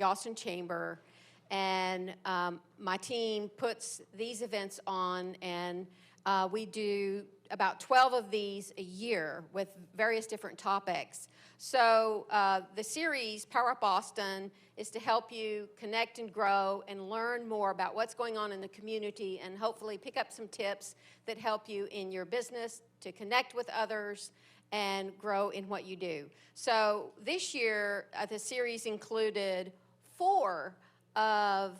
Austin Chamber, and my team puts these events on, and we do about 12 of these a year with various different topics. So the series, PowerUp Austin, is to help you connect and grow and learn more about what's going on in the community, and hopefully pick up some tips that help you in your business to connect with others and grow in what you do. So this year, the series included 4 of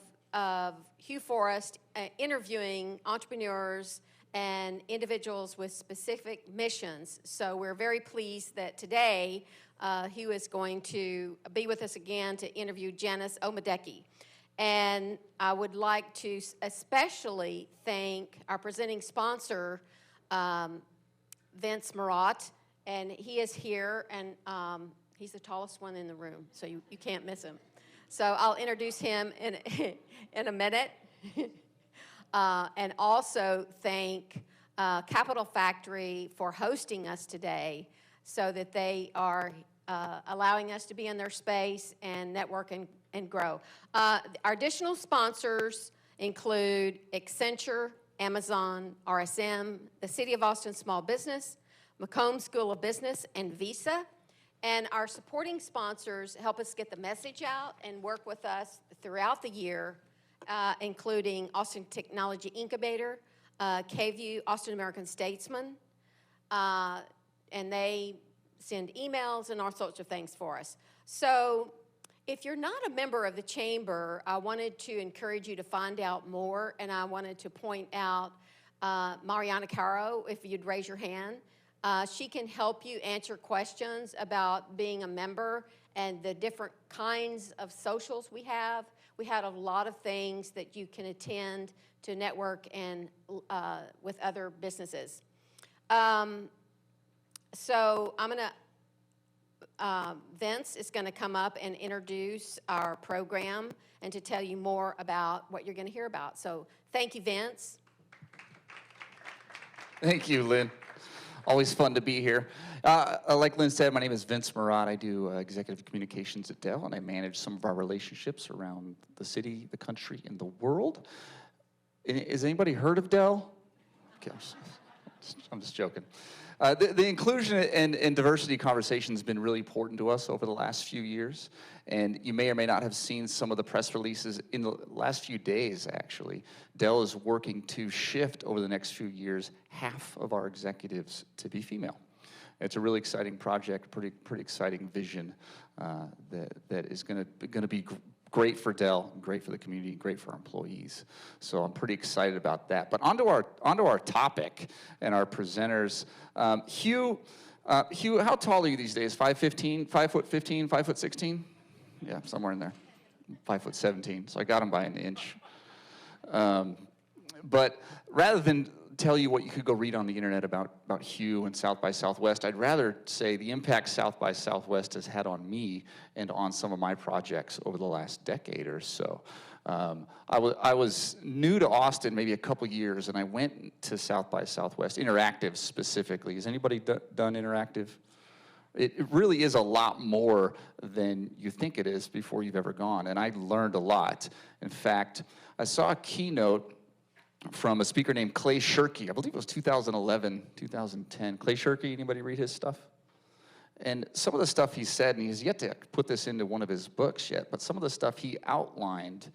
Hugh Forrest interviewing entrepreneurs and individuals with specific missions. So we're very pleased that today Hugh is going to be with us again to interview Janice Omedeki. And I would like to especially thank our presenting sponsor, Vince Marat, and he is here, and he's the tallest one in the room, so you can't miss him. So I'll introduce him in a minute. And also thank Capital Factory for hosting us today, so that they are allowing us to be in their space and network and grow. Our additional sponsors include Accenture, Amazon, RSM, the City of Austin Small Business, Macomb School of Business, and Visa. And our supporting sponsors help us get the message out and work with us throughout the year, including Austin Technology Incubator, KView, Austin American Statesman, and they send emails and all sorts of things for us. So if you're not a member of the Chamber, I wanted to encourage you to find out more, and I wanted to point out Mariana Caro, if you'd raise your hand. She can help you answer questions about being a member and the different kinds of socials we have. We had a lot of things that you can attend to network and with other businesses. So I'm gonna, Vince is gonna come up and introduce our program and to tell you more about what you're gonna hear about. So thank you, Vince. Thank you, Lynn. Always fun to be here. Like Lynn said, my name is Vince Marat. I do executive communications at Dell, and I manage some of our relationships around the city, the country, and the world. Has anybody heard of Dell? Okay, I'm just joking. The inclusion and diversity conversation has been really important to us over the last few years, and you may or may not have seen some of the press releases in the last few days, actually. Dell is working to shift over the next few years half of our executives to be female. It's a really exciting project, pretty exciting vision that is going to be great for Dell, great for the community, great for our employees. So I'm pretty excited about that. But onto our topic and our presenters. Hugh, how tall are you these days? 5'15", 5'15", 5'16"? Yeah, somewhere in there. 5'17", so I got him by an inch. But rather than tell you what you could go read on the internet about Hugh and South by Southwest, I'd rather say the impact South by Southwest has had on me and on some of my projects over the last decade or so. I was new to Austin maybe a couple years, and I went to South by Southwest, Interactive specifically. Has anybody done Interactive? It really is a lot more than you think it is before you've ever gone, and I learned a lot. In fact, I saw a keynote from a speaker named Clay Shirky. I believe it was 2011, 2010. Clay Shirky, anybody read his stuff? And some of the stuff he said, and he's yet to put this into one of his books yet, but some of the stuff he outlined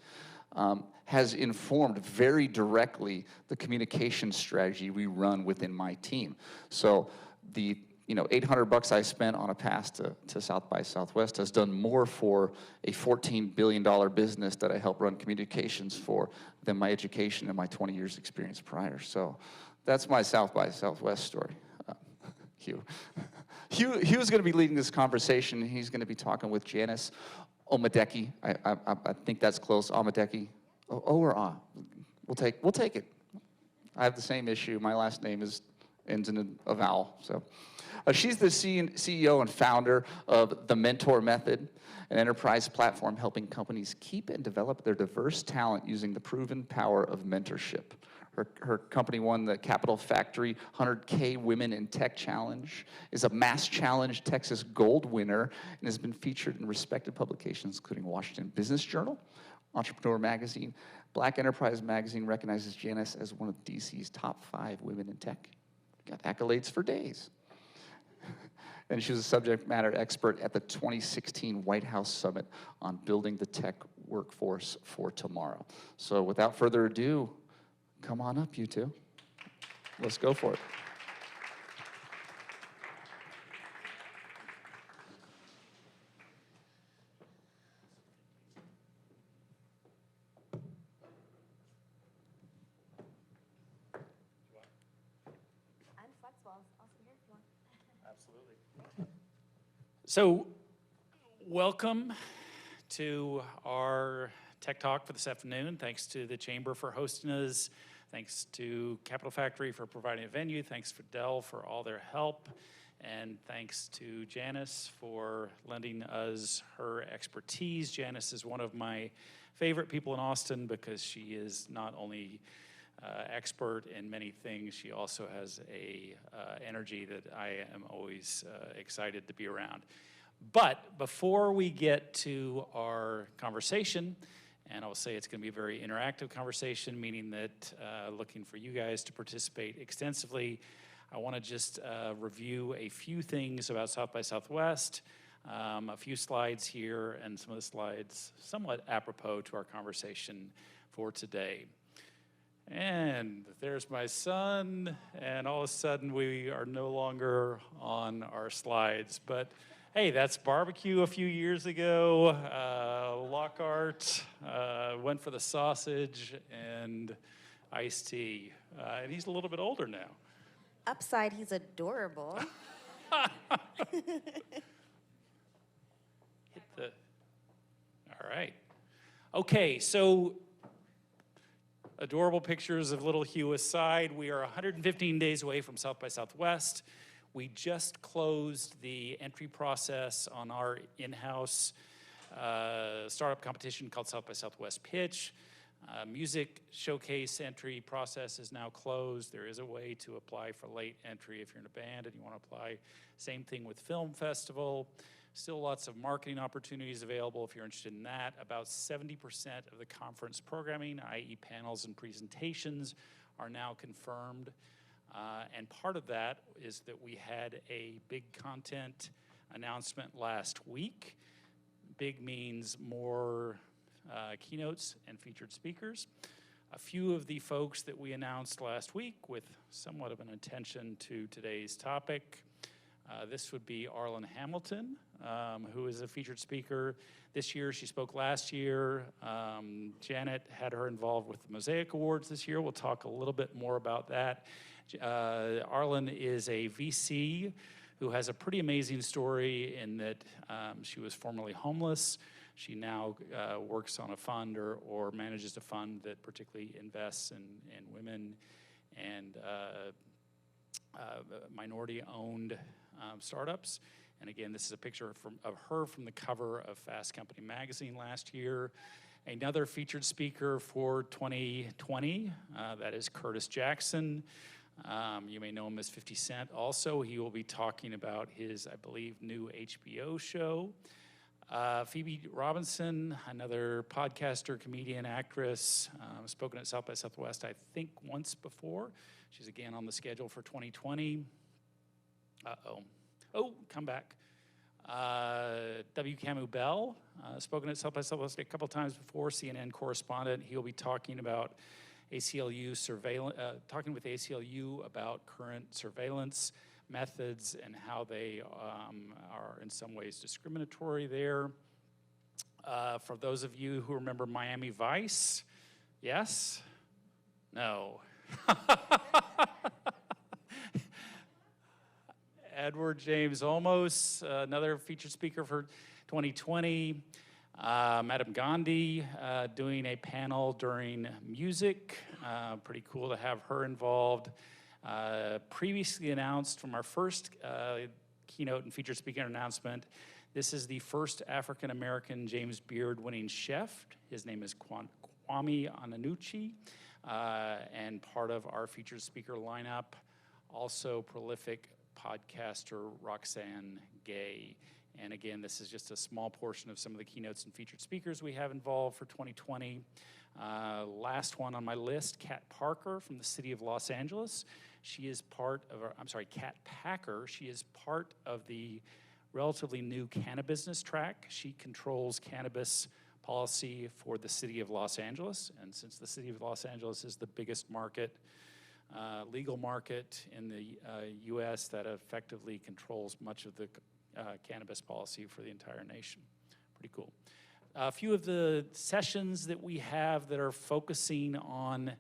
has informed very directly the communication strategy we run within my team. So the $800 I spent on a pass to South by Southwest has done more for a $14 billion business that I help run communications for than my education and my 20 years experience prior. So that's my South by Southwest story. Hugh. Hugh's going to be leading this conversation. He's going to be talking with Janice Omedeki. I think that's close. Omedeki. O or ah? We'll take it. I have the same issue. My last name ends in a vowel. So. She's the CEO and founder of The Mentor Method, an enterprise platform helping companies keep and develop their diverse talent using the proven power of mentorship. Her company won the Capital Factory 100K Women in Tech Challenge, is a Mass Challenge Texas Gold winner, and has been featured in respected publications including Washington Business Journal, Entrepreneur Magazine. Black Enterprise Magazine recognizes Janice as one of DC's top 5 women in tech. Got accolades for days. And she was a subject matter expert at the 2016 White House Summit on building the tech workforce for tomorrow. So without further ado, come on up, you two. Let's go for it. I'm flexible. I'll sit here if you want. Absolutely. So, welcome to our Tech Talk for this afternoon. Thanks to the Chamber for hosting us. Thanks to Capital Factory for providing a venue. Thanks for Dell for all their help. And thanks to Janice for lending us her expertise. Janice is one of my favorite people in Austin because she is not only expert in many things, she also has a energy that I am always excited to be around. But before we get to our conversation, and I'll say it's going to be a very interactive conversation, meaning that looking for you guys to participate extensively, I want to just review a few things about South by Southwest, a few slides here, and some of the slides somewhat apropos to our conversation for today. And there's my son, and all of a sudden we are no longer on our slides. But hey, that's barbecue a few years ago. Lockhart went for the sausage and iced tea. And he's a little bit older now. Upside, he's adorable. All right. Okay, so adorable pictures of little Hugh aside, we are 115 days away from South by Southwest. We just closed the entry process on our in-house startup competition called South by Southwest Pitch. Music showcase entry process is now closed. There is a way to apply for late entry if you're in a band and you want to apply. Same thing with Film Festival. Still lots of marketing opportunities available if you're interested in that. About 70% of the conference programming, i.e. panels and presentations, are now confirmed. And part of that is that we had a big content announcement last week. Big means more keynotes and featured speakers. A few of the folks that we announced last week with somewhat of an attention to today's topic. This would be Arlen Hamilton, who is a featured speaker this year. She spoke last year. Janet had her involved with the Mosaic Awards this year. We'll talk a little bit more about that. Arlen is a VC who has a pretty amazing story in that she was formerly homeless. She now works on a fund or manages a fund that particularly invests in women and minority-owned startups. And again, this is a picture of her from the cover of Fast Company magazine last year. Another featured speaker for 2020, that is Curtis Jackson. You may know him as 50 Cent also. He will be talking about his, I believe, new HBO show. Phoebe Robinson, another podcaster, comedian, actress, spoken at South by Southwest, I think, once before. She's again on the schedule for 2020. Oh, come back. W. Camu Bell, spoken at South by Southwest a couple times before, CNN correspondent. He'll be talking about ACLU surveillance, talking with ACLU about current surveillance methods and how they are in some ways discriminatory there. For those of you who remember Miami Vice, yes? No. Edward James Olmos, another featured speaker for 2020. Madam Gandhi doing a panel during music. Pretty cool to have her involved. Previously announced from our first keynote and featured speaker announcement, this is the first African-American James Beard winning chef. His name is Kwame Ananuchi. and part of our featured speaker lineup, also prolific podcaster Roxanne Gay. And again, this is just a small portion of some of the keynotes and featured speakers we have involved for 2020. Last one on my list, Kat Parker from the city of Los Angeles. She is part of Kat Packer. She is part of the relatively new cannabis track. She controls cannabis policy for the city of Los Angeles. And since the city of Los Angeles is the biggest market, legal market in the US, that effectively controls much of the cannabis policy for the entire nation. Pretty cool. A few of the sessions that we have that are focusing on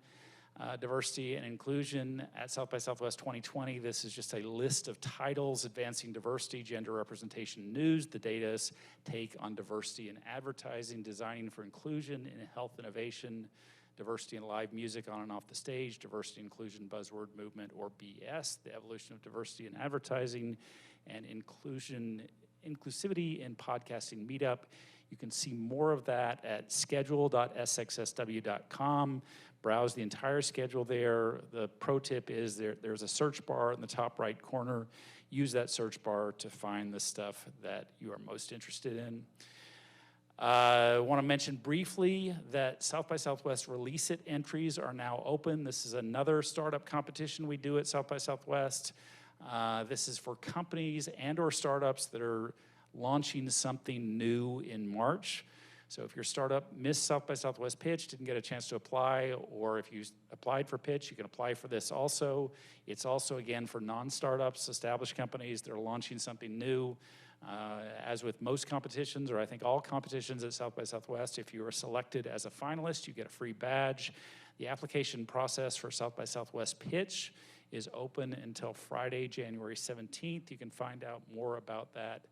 diversity and inclusion at South by Southwest 2020. This is just a list of titles: Advancing Diversity, Gender Representation News, the data's take on diversity in advertising, designing for inclusion in health innovation, diversity in live music on and off the stage, diversity, inclusion, buzzword movement, or BS, the evolution of diversity in advertising, and inclusivity in podcasting meetup. You can see more of that at schedule.sxsw.com. Browse the entire schedule there. The pro tip is there's a search bar in the top right corner. Use that search bar to find the stuff that you are most interested in. I want to mention briefly that South by Southwest Release It entries are now open. This is another startup competition we do at South by Southwest. This is for companies and or startups that are launching something new in March. So if your startup missed South by Southwest Pitch, didn't get a chance to apply, or if you applied for Pitch, you can apply for this also. It's also, again, for non-startups, established companies that are launching something new. As with most competitions, or I think all competitions at South by Southwest, if you are selected as a finalist, you get a free badge. The application process for South by Southwest Pitch is open until Friday, January 17th. You can find out more about that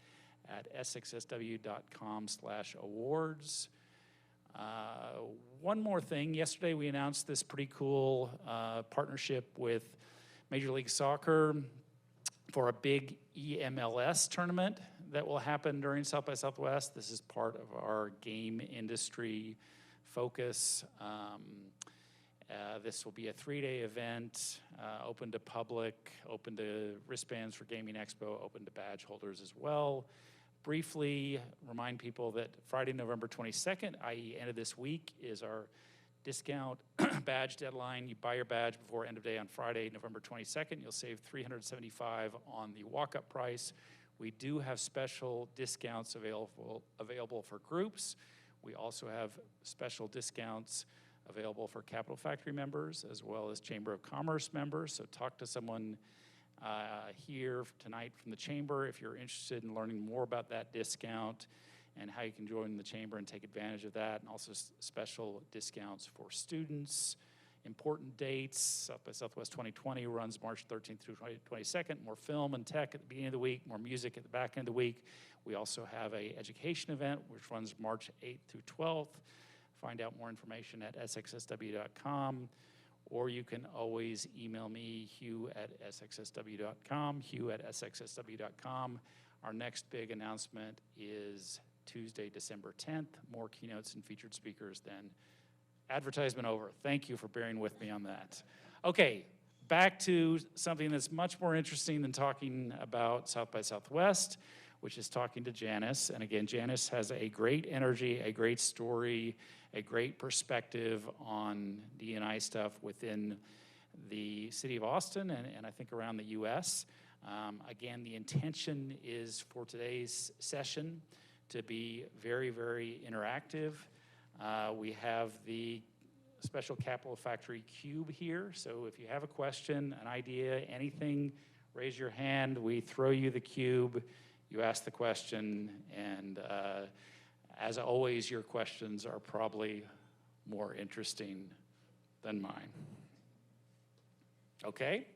at sxsw.com/awards. One more thing. Yesterday we announced this pretty cool partnership with Major League Soccer for a big EMLS tournament that will happen during South by Southwest. This is part of our game industry focus. This will be a 3-day event, open to public, open to wristbands for Gaming Expo, open to badge holders as well. Briefly remind people that Friday, November 22nd, i.e. end of this week, is our discount badge deadline. You buy your badge before end of day on Friday, November 22nd. You'll save $375 on the walk-up price. We do have special discounts available for groups. We also have special discounts available for Capital Factory members as well as Chamber of Commerce members. So talk to someone here tonight from the Chamber if you're interested in learning more about that discount and how you can join the Chamber and take advantage of that, and also special discounts for students. Important dates: South by Southwest 2020 runs March 13th through 22nd. More film and tech at the beginning of the week, more music at the back end of the week. We also have an education event which runs March 8th through 12th. Find out more information at sxsw.com, or you can always email me, Hugh@sxsw.com, Hugh@sxsw.com. Our next big announcement is Tuesday, December 10th. More keynotes and featured speakers then. Advertisement over. Thank you for bearing with me on that. Okay, back to something that's much more interesting than talking about South by Southwest, which is talking to Janice. And again, Janice has a great energy, a great story, a great perspective on D&I stuff within the city of Austin and I think around the US. Again, the intention is for today's session to be very, very interactive. We have the Special Capital Factory Cube here. So if you have a question, an idea, anything, raise your hand. We throw you the cube. You ask the question, and as always, your questions are probably more interesting than mine. Okay?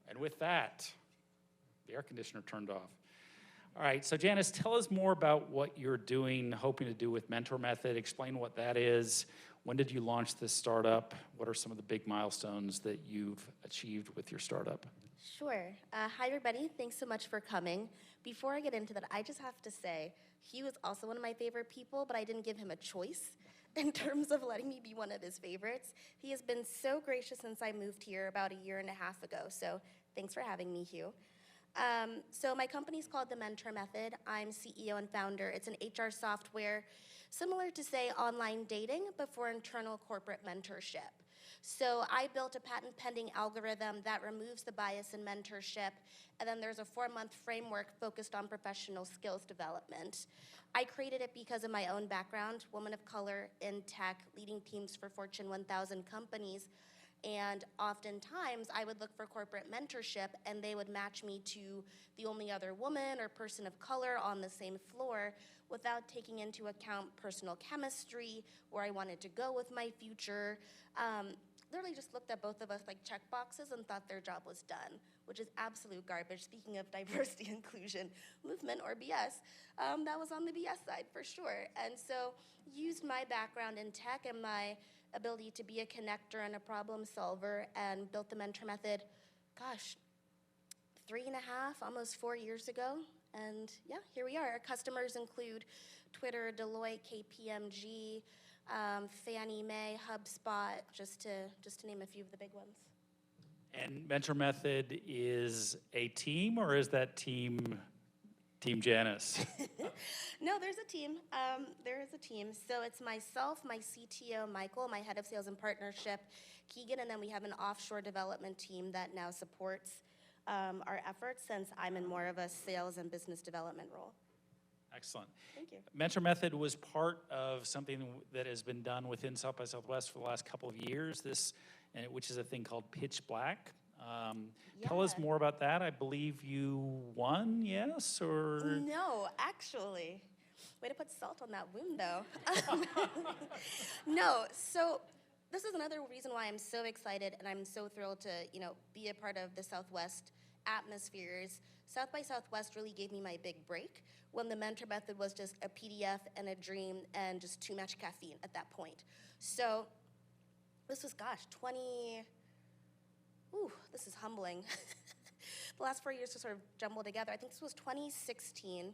And with that, the air conditioner turned off. All right, so Janice, tell us more about what you're doing, hoping to do with Mentor Method. Explain what that is. When did you launch this startup? What are some of the big milestones that you've achieved with your startup? Sure. Hi, everybody. Thanks so much for coming. Before I get into that, I just have to say, Hugh is also one of my favorite people, but I didn't give him a choice. in terms of letting me be one of his favorites. He has been so gracious since I moved here about a year and a half ago, so thanks for having me, Hugh. So my company's called The Mentor Method. I'm CEO and founder. It's an HR software similar to, say, online dating, but for internal corporate mentorship. So I built a patent-pending algorithm that removes the bias in mentorship, and then there's a 4-month framework focused on professional skills development. I created it because of my own background, woman of color in tech, leading teams for Fortune 1000 companies, and oftentimes I would look for corporate mentorship and they would match me to the only other woman or person of color on the same floor without taking into account personal chemistry, where I wanted to go with my future. Literally just looked at both of us like check boxes and thought their job was done, which is absolute garbage. Speaking of diversity, inclusion, movement, or BS, that was on the BS side for sure. And so used my background in tech and my ability to be a connector and a problem solver and built the Mentor Method, gosh, 3.5, almost 4 years ago. And yeah, here we are. Our customers include Twitter, Deloitte, KPMG, Fannie Mae, HubSpot, just to name a few of the big ones. And Mentor Method is a team, or is that Team Janice? No, there's a team. There is a team. So it's myself, my CTO, Michael, my head of sales and partnership, Keegan, and then we have an offshore development team that now supports our efforts since I'm in more of a sales and business development role. Excellent. Thank you. Mentor Method was part of something that has been done within South by Southwest for the last couple of years, which is a thing called Pitch Black. Tell us more about that. I believe you won, yes? Or No, actually. Way to put salt on that wound, though. No, so this is another reason why I'm so excited and I'm so thrilled to, be a part of the Southwest atmospheres. South by Southwest really gave me my big break when the Mentor Method was just a PDF and a dream and just too much caffeine at that point. So this was, this is humbling. The last 4 years to sort of jumble together. I think this was 2017.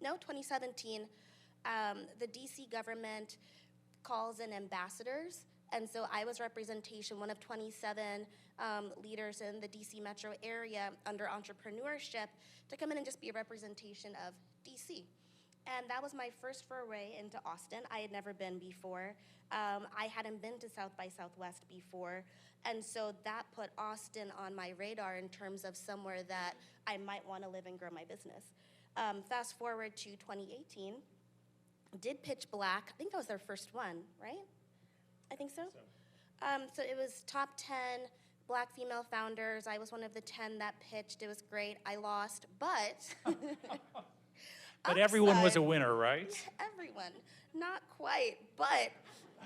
The DC government calls in ambassadors. And so I was representation, one of 27 leaders in the DC metro area under entrepreneurship to come in and just be a representation of DC. And that was my first foray into Austin. I had never been before. I hadn't been to South by Southwest before. And so that put Austin on my radar in terms of somewhere that I might want to live and grow my business. Fast forward to 2018, did Pitch Black. I think that was their first one, right? I think so. So it was top 10 Black female founders. I was one of the 10 that pitched. It was great. I lost, but but everyone was a winner, right? Everyone, not quite, but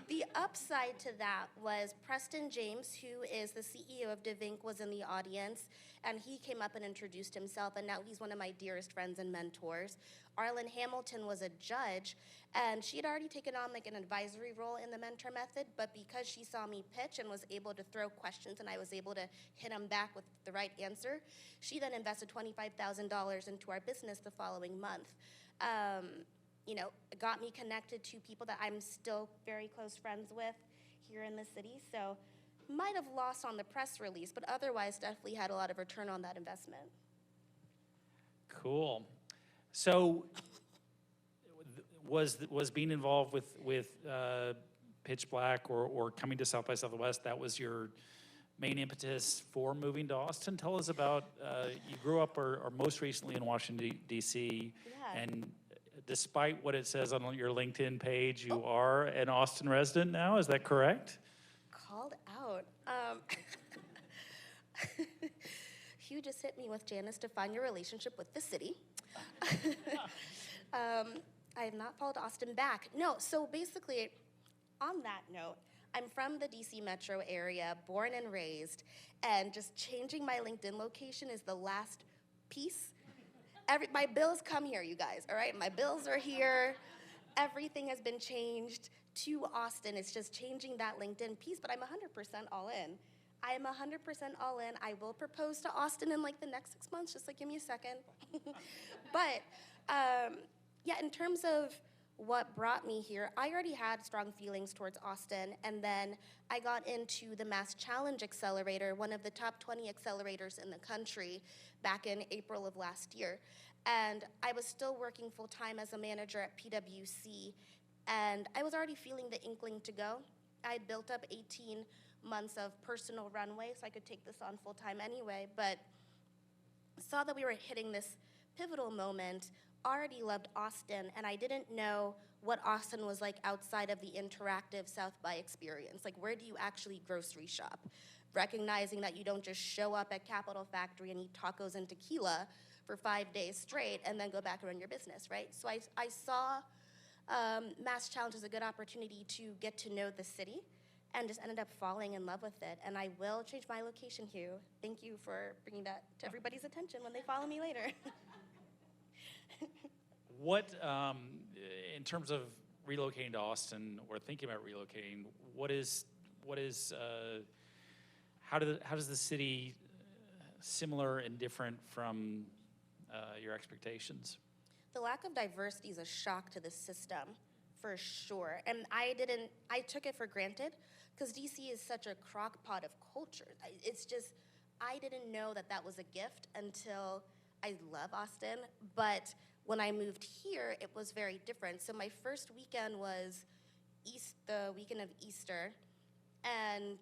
the upside to that was Preston James, who is the CEO of DeVink, was in the audience, and he came up and introduced himself, and now he's one of my dearest friends and mentors. Arlen Hamilton was a judge, and she had already taken on like an advisory role in the Mentor Method, but because she saw me pitch and was able to throw questions and I was able to hit them back with the right answer, she then invested $25,000 into our business the following month. It got me connected to people that I'm still very close friends with here in the city. So might have lost on the press release, but otherwise definitely had a lot of return on that investment. Cool. So was being involved with Pitch Black or coming to South by Southwest, that was your main impetus for moving to Austin? Tell us about, you grew up or most recently in Washington, D.C., and despite what it says on your LinkedIn page, you are an Austin resident now, is that correct? Called out. Hugh just hit me with Janice, define your relationship with the city. I have not followed Austin back. No, so basically, on that note, I'm from the DC metro area, born and raised, and just changing my LinkedIn location is the last piece. My bills come here, you guys, all right? My bills are here. Everything has been changed to Austin. It's just changing that LinkedIn piece, but I'm 100% all in. I am 100% all in. I will propose to Austin in like the next 6 months, just like give me a second. But yeah, in terms of what brought me here, I already had strong feelings towards Austin, and then I got into the Mass Challenge Accelerator, one of the top 20 accelerators in the country, back in April of last year. And I was still working full-time as a manager at PwC, and I was already feeling the inkling to go. I had built up 18 months of personal runway, so I could take this on full-time anyway, but saw that we were hitting this pivotal moment, already loved Austin, and I didn't know what Austin was like outside of the interactive South by experience. Like, where do you actually grocery shop? Recognizing that you don't just show up at Capital Factory and eat tacos and tequila for 5 days straight and then go back and run your business, right? So I saw Mass Challenge as a good opportunity to get to know the city and just ended up falling in love with it. And I will change my location, Hugh. Thank you for bringing that to everybody's attention when they follow me later. What, in terms of relocating to Austin or thinking about relocating, how does the city similar and different from your expectations? The lack of diversity is a shock to the system, for sure. And I took it for granted, because DC is such a crock pot of culture. I didn't know that was a gift until I love Austin, but when I moved here, it was very different. So my first weekend was the weekend of Easter, and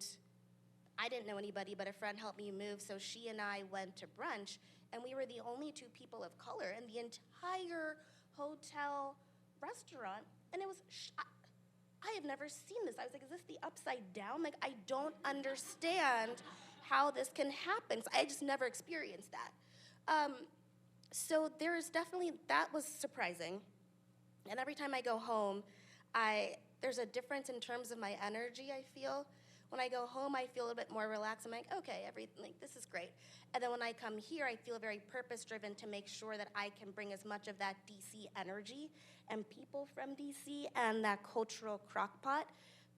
I didn't know anybody, but a friend helped me move, so she and I went to brunch, and we were the only 2 people of color in the entire hotel restaurant, and it was, I have never seen this. I was like, is this the upside down? Like, I don't understand how this can happen. So I just never experienced that. So there's definitely, that was surprising. And every time I go home, there's a difference in terms of my energy, I feel. When I go home, I feel a bit more relaxed. I'm like, okay, this is great. And then when I come here, I feel very purpose-driven to make sure that I can bring as much of that DC energy and people from DC and that cultural crockpot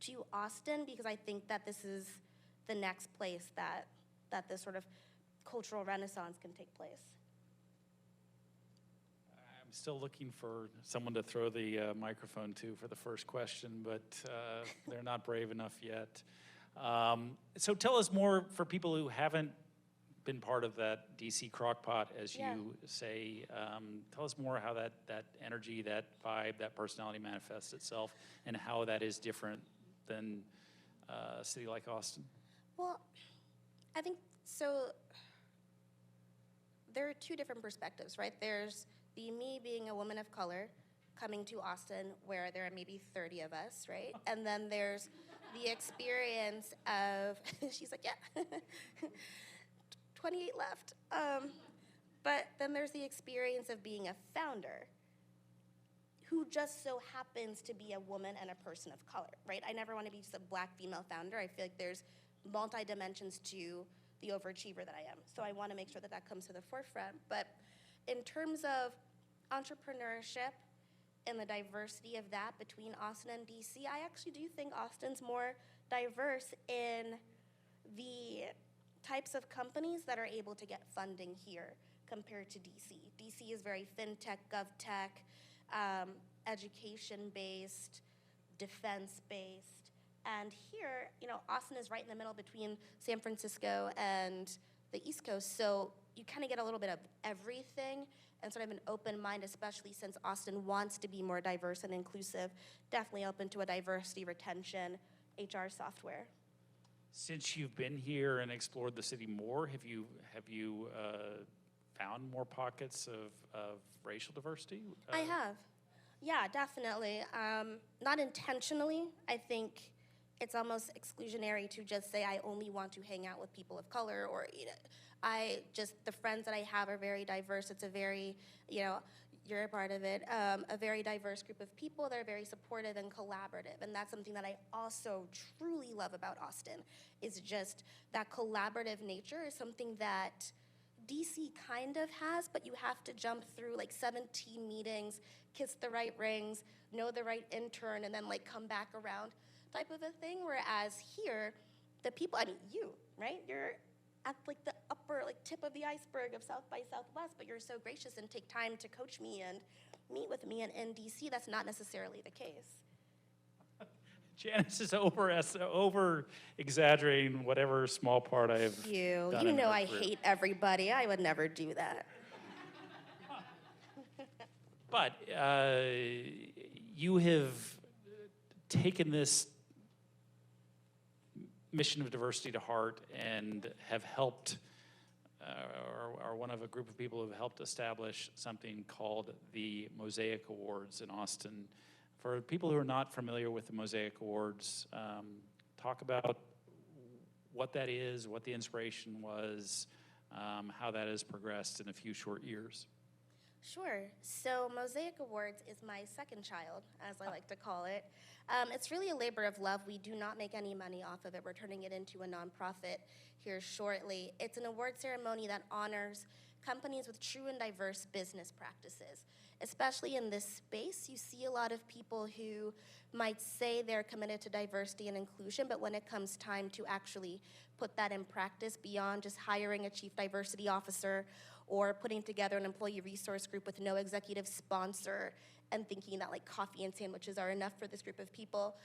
to Austin, because I think that this is the next place that this sort of cultural renaissance can take place. I'm still looking for someone to throw the microphone to for the first question, but they're not brave enough yet. So tell us more, for people who haven't been part of that DC crockpot, as you say. Tell us more how that energy, that vibe, that personality manifests itself, and how that is different than a city like Austin. Well, I think so. There are 2 different perspectives, right? There's me being a woman of color coming to Austin, where there are maybe 30 of us, right? And then there's the experience of, she's like, yeah, 28 left. But then there's the experience of being a founder who just so happens to be a woman and a person of color, right? I never want to be just a Black female founder. I feel like there's multi-dimensions to the overachiever that I am. So I want to make sure that comes to the forefront. But in terms of entrepreneurship and the diversity of that between Austin and DC, I actually do think Austin's more diverse in the types of companies that are able to get funding here compared to DC. DC is very fintech, govtech, education-based, defense-based. And here, Austin is right in the middle between San Francisco and the East Coast. So you kind of get a little bit of everything, and sort of an open mind, especially since Austin wants to be more diverse and inclusive. Definitely open to a diversity retention HR software. Since you've been here and explored the city more, have you found more pockets of racial diversity? I have. Yeah, definitely. Not intentionally. I think it's almost exclusionary to just say I only want to hang out with people of color, or the friends that I have are very diverse. It's a very, you're a part of it, a very diverse group of people that are very supportive and collaborative. And that's something that I also truly love about Austin, is just that collaborative nature is something that DC kind of has, but you have to jump through 17 meetings, kiss the right rings, know the right intern, and then come back around type of a thing. Whereas here, the people, you, right? You're at the upper tip of the iceberg of South by Southwest, but you're so gracious and take time to coach me and meet with me, and in DC, that's not necessarily the case. Janice is over exaggerating whatever small part I have You done in know her I career. hate everybody. I would never do that. But you have taken this mission of diversity to heart and have helped, are one of a group of people who have helped establish something called the Mosaic Awards in Austin. For people who are not familiar with the Mosaic Awards, talk about what that is, what the inspiration was, how that has progressed in a few short years. Sure. So Mosaic Awards is my second child, as I like to call it. It's really a labor of love. We do not make any money off of it. We're turning it into a nonprofit here shortly. It's an award ceremony that honors companies with true and diverse business practices. Especially in this space, you see a lot of people who might say they're committed to diversity and inclusion, but when it comes time to actually put that in practice beyond just hiring a chief diversity officer or putting together an employee resource group with no executive sponsor and thinking that like coffee and sandwiches are enough for this group of people,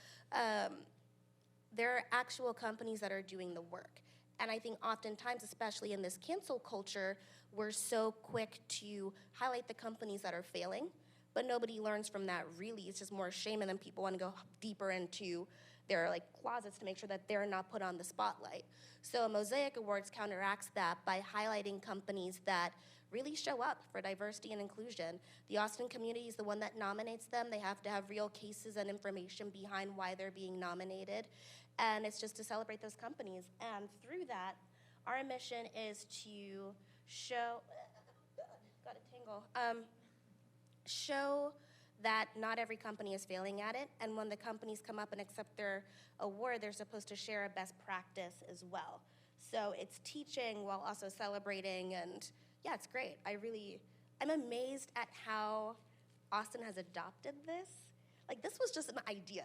there are actual companies that are doing the work. And I think oftentimes, especially in this cancel culture, we're so quick to highlight the companies that are failing, but nobody learns from that really. It's just more shame, and then people want to go deeper into their like closets to make sure that they're not put on the spotlight. So Mosaic Awards counteracts that by highlighting companies that really show up for diversity and inclusion. The Austin community is the one that nominates them. They have to have real cases and information behind why they're being nominated. And it's just to celebrate those companies. And through that, our mission is to show that not every company is failing at it, and when the companies come up and accept their award, they're supposed to share a best practice as well. So it's teaching while also celebrating, and yeah, it's great. I'm amazed at how Austin has adopted this. Like, this was just an idea.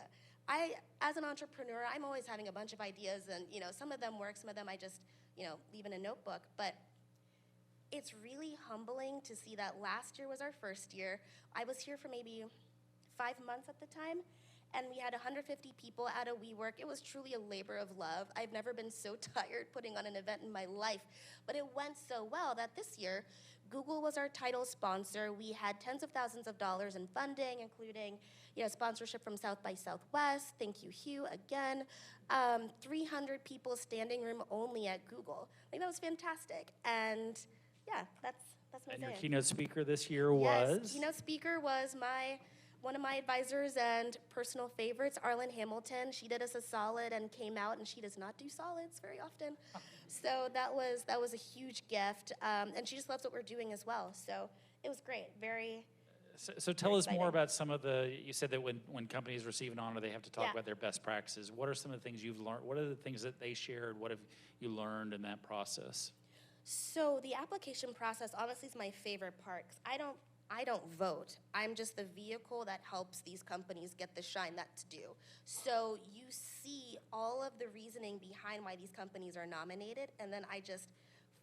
As an entrepreneur, I'm always having a bunch of ideas, and some of them work, some of them I just leave in a notebook, but it's really humbling to see that last year was our first year. I was here for maybe 5 months at the time, and we had 150 people at a WeWork. It was truly a labor of love. I've never been so tired putting on an event in my life, but it went so well that this year, Google was our title sponsor. We had tens of thousands of dollars in funding, including sponsorship from South by Southwest. Thank you, Hugh, again. 300 people standing room only at Google. Like, that was fantastic. And yeah, that's Mosaic. And your keynote speaker this year was? Yes, keynote speaker was one of my advisors and personal favorites, Arlen Hamilton. She did us a solid and came out, and she does not do solids very often. So that was a huge gift, and she just loves what we're doing as well. So it was great, So tell us exciting. more about you said that when companies receive an honor, they have to talk about their best practices. What are some of the things you've learned? What are the things that they shared? What have you learned in that process? So the application process, honestly, is my favorite part, because I don't vote. I'm just the vehicle that helps these companies get the shine that's due. So you see all of the reasoning behind why these companies are nominated, and then I just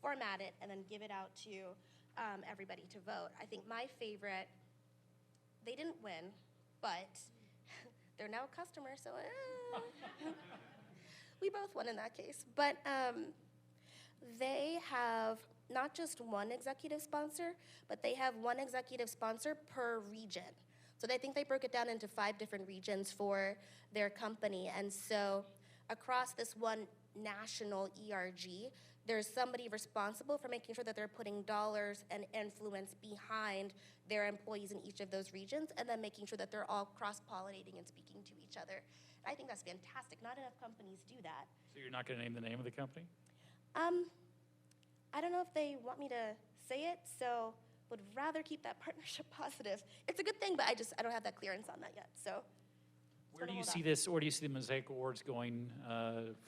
format it and then give it out to everybody to vote. I think my favorite, they didn't win, but they're now a customer, so we both won in that case. But they have not just one executive sponsor, but they have one executive sponsor per region. So I think they broke it down into 5 different regions for their company. And so across this one national ERG, there's somebody responsible for making sure that they're putting dollars and influence behind their employees in each of those regions, and then making sure that they're all cross-pollinating and speaking to each other. I think that's fantastic. Not enough companies do that. So you're not going to name the name of the company? I don't know if they want me to say it, so would rather keep that partnership positive. It's a good thing, but I don't have that clearance on that yet. So Where do you see this? Where do you see the Mosaic Awards going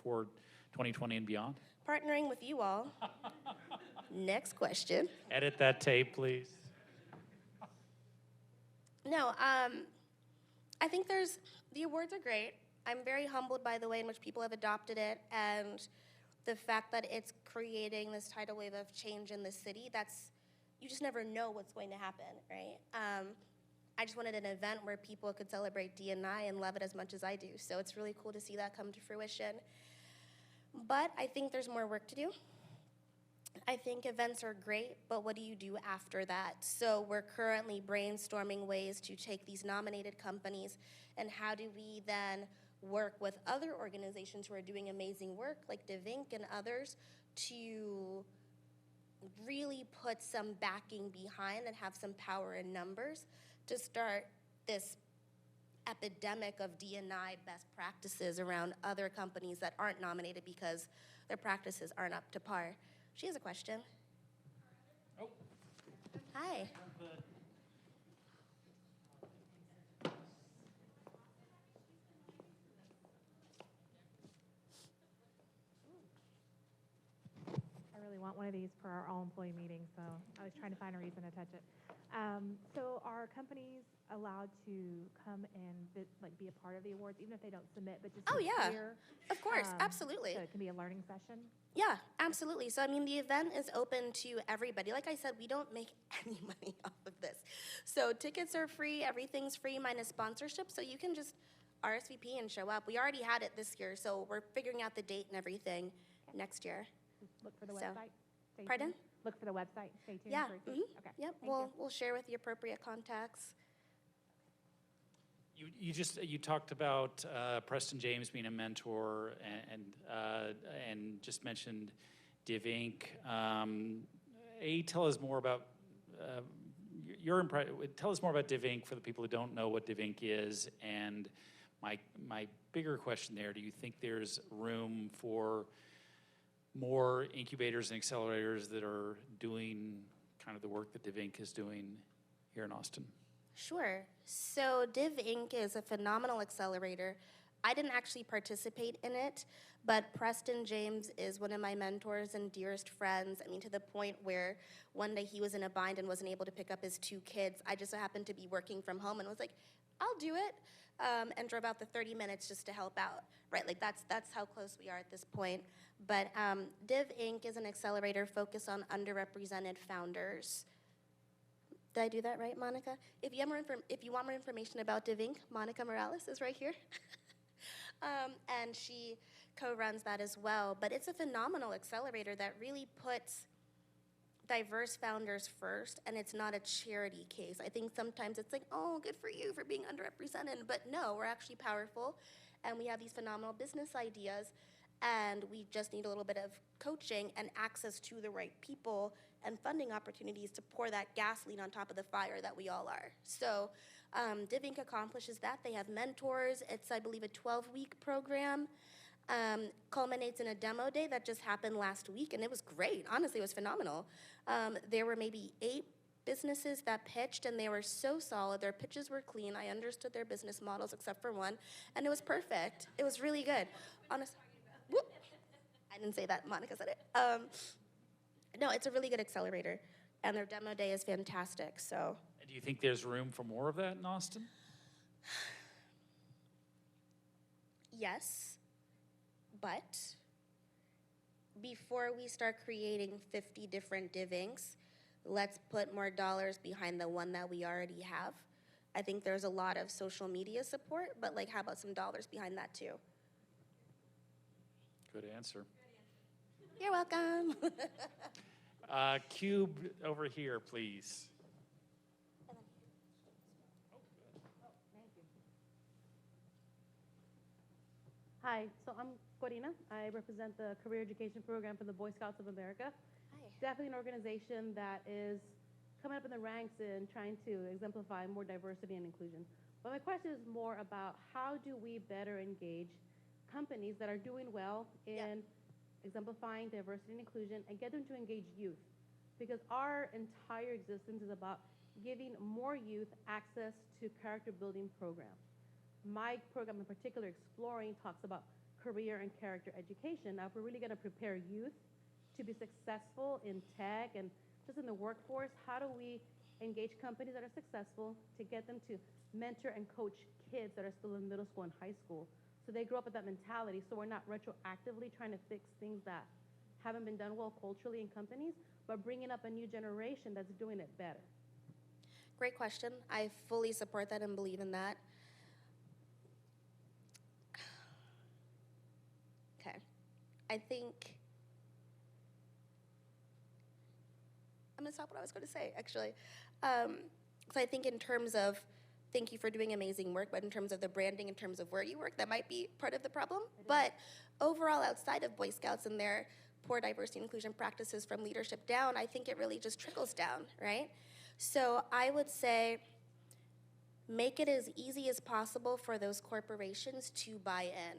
for 2020 and beyond? Partnering with you all. Next question. Edit that tape, please. No, I think the awards are great. I'm very humbled by the way in which people have adopted it, and the fact that it's creating this tidal wave of change in the city. You just never know what's going to happen, right? I just wanted an event where people could celebrate D&I and love it as much as I do. So it's really cool to see that come to fruition. But I think there's more work to do. I think events are great, but what do you do after that? So we're currently brainstorming ways to take these nominated companies and how do we then work with other organizations who are doing amazing work like DeVink and others to really put some backing behind and have some power in numbers to start this epidemic of D&I best practices around other companies that aren't nominated because their practices aren't up to par. She has a question. Oh. Hi. I really want one of these for our all-employee meeting, so I was trying to find a reason to touch it. So are companies allowed to come and be a part of the awards, even if they don't submit, but just Oh, yeah. hear? Of course, absolutely. So it can be a learning session? Yeah, absolutely. So, I mean, the event is open to everybody. Like I said, we don't make any money off of this. So tickets are free, everything's free minus sponsorship, so you can just RSVP and show up. We already had it this year, so we're figuring out the date and everything next year. Look for the So- website. Stay Pardon? tuned. Look for the website. Stay tuned. Yeah, for it. mhm. Okay. Yep, Thank you. we'll share with the appropriate contacts. You talked about Preston James being a mentor and just mentioned DivInc. Tell us more about tell us more about DivInc for the people who don't know what DivInc is. And my bigger question there: do you think there's room for more incubators and accelerators that are doing kind of the work that DivInc is doing here in Austin? Sure. So DivInc is a phenomenal accelerator. I didn't actually participate in it, but Preston James is one of my mentors and dearest friends. I mean, to the point where one day he was in a bind and wasn't able to pick up his 2 kids. I just so happened to be working from home and was like, I'll do it, and drove out the 30 minutes just to help out, right? Like that's how close we are at this point. But DivInc is an accelerator focused on underrepresented founders. Did I do that right, Monica? If you want more information about DivInc, Monica Morales is right here. And she co-runs that as well. But it's a phenomenal accelerator that really puts diverse founders first, and it's not a charity case. I think sometimes it's like, oh, good for you for being underrepresented. But no, we're actually powerful, and we have these phenomenal business ideas, and we just need a little bit of coaching and access to the right people and funding opportunities to pour that gasoline on top of the fire that we all are. So DivInc accomplishes that. They have mentors. It's, I believe, a 12-week program. Culminates in a demo day that just happened last week, and it was great. Honestly, it was phenomenal. There were maybe 8 businesses that pitched, and they were so solid. Their pitches were clean. I understood their business models except for one, and it was perfect. It was really good. Honestly. Whoop. I didn't say that, Monica said it. No, it's a really good accelerator, and their demo day is fantastic, so. Do you think there's room for more of that in Austin? Yes, but before we start creating 50 different DivIncs, let's put more dollars behind the one that we already have. I think there's a lot of social media support, but like, how about some dollars behind that too? Good answer. You're welcome. Cube over here, please. Hi, so I'm Corina. I represent the Career Education Program for the Boy Scouts of America. Hi. Definitely an organization that is coming up in the ranks and trying to exemplify more diversity and inclusion. But my question is more about how do we better engage companies that are doing well in exemplifying diversity and inclusion and get them to engage youth? Because our entire existence is about giving more youth access to character building programs. My program in particular, Exploring, talks about career and character education. Now, if we're really going to prepare youth to be successful in tech and just in the workforce, how do we engage companies that are successful to get them to mentor and coach kids that are still in middle school and high school so they grow up with that mentality, so we're not retroactively trying to fix things that haven't been done well culturally in companies, but bringing up a new generation that's doing it better? Great question. I fully support that and believe in that. Okay. I think I'm going to stop what I was going to say, actually. So I think in terms of, thank you for doing amazing work, but in terms of the branding, in terms of where you work, that might be part of the problem. But overall, outside of Boy Scouts and their poor diversity and inclusion practices from leadership down, I think it really just trickles down, right? So I would say make it as easy as possible for those corporations to buy in.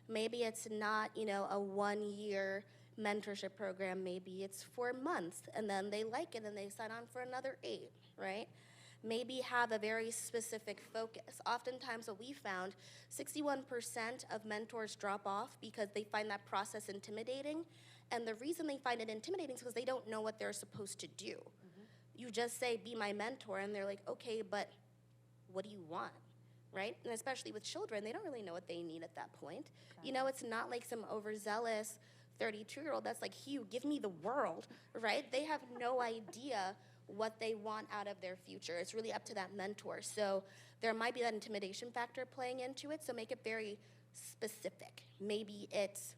Maybe it's not, a 1-year mentorship program. Maybe it's for months, and then they like it and they sign on for another 8, right? Maybe have a very specific focus. Oftentimes what we found, 61% of mentors drop off because they find that process intimidating. And the reason they find it intimidating is because they don't know what they're supposed to do. You just say, be my mentor, and they're like, okay, but what do you want? Right? And especially with children, they don't really know what they need at that point. It's not like some overzealous 32-year-old that's like, Hugh, give me the world, right? They have no idea what they want out of their future. It's really up to that mentor. So there might be that intimidation factor playing into it, so make it very specific. Maybe it's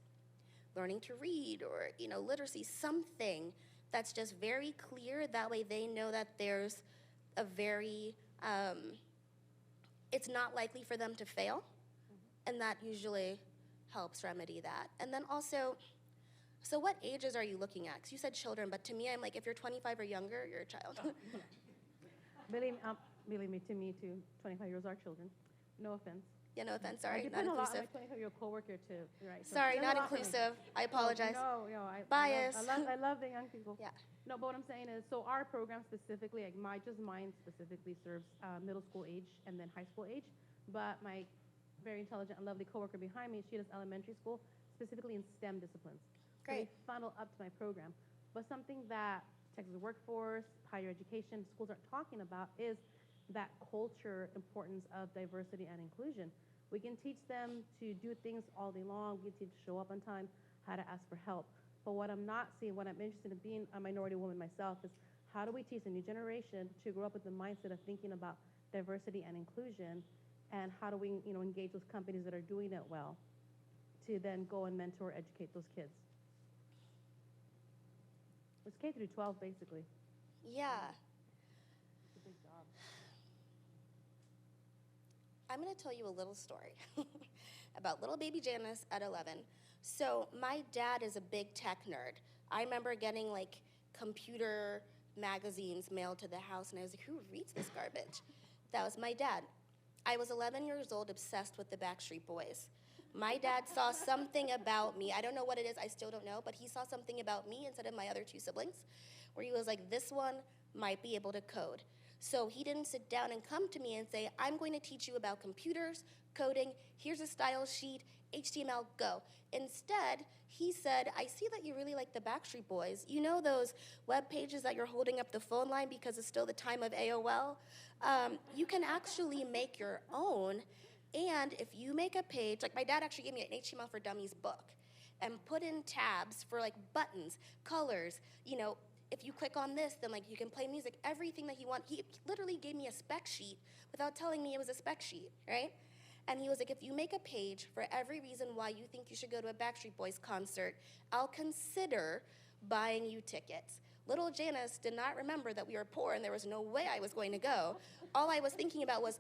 learning to read or, literacy, something that's just very clear. That way they know that there's a very, it's not likely for them to fail, and that usually helps remedy that. And then also, so what ages are you looking at? Because you said children, but to me, I'm like, if you're 25 or younger, you're a child. Believe me, to me too, 25 years are children. No offense. Yeah, no offense, I sorry, not depend a lot on inclusive. my 25-year-old coworker too, right? So Sorry, there's not a lot for me. inclusive. I apologize. No, Bias. I love the young people. Yeah. No, but what I'm saying is, so our program specifically, like mine specifically serves middle school age and then high school age. But my very intelligent and lovely coworker behind me, she does elementary school, specifically in STEM disciplines. Great. So they funnel up to my program. But something that Texas workforce, higher education, schools aren't talking about is that culture importance of diversity and inclusion. We can teach them to do things all day long. We can teach to show up on time, how to ask for help. But what I'm not seeing, what I'm interested in being a minority woman myself, is how do we teach a new generation to grow up with the mindset of thinking about diversity and inclusion, and how do we engage those companies that are doing it well to then go and mentor, educate those kids. It's K through 12, basically. Yeah. It's a big job. I'm going to tell you a little story about little baby Janice at 11. So my dad is a big tech nerd. I remember getting like computer magazines mailed to the house, and I was like, who reads this garbage? That was my dad. I was 11 years old, obsessed with the Backstreet Boys. My dad saw something about me. I don't know what it is. I still don't know. But he saw something about me instead of my other 2 siblings, where he was like, this one might be able to code. So he didn't sit down and come to me and say, I'm going to teach you about computers, coding, here's a style sheet, HTML, go. Instead, he said, I see that you really like the Backstreet Boys. You know those web pages that you're holding up the phone line because it's still the time of AOL? You can actually make your own. And if you make a page, like my dad actually gave me an HTML for Dummies book and put in tabs for like buttons, colors, if you click on this, then like you can play music, everything that he wanted. He literally gave me a spec sheet without telling me it was a spec sheet, right? And he was like, if you make a page for every reason why you think you should go to a Backstreet Boys concert, I'll consider buying you tickets. Little Janice did not remember that we were poor and there was no way I was going to go. All I was thinking about was,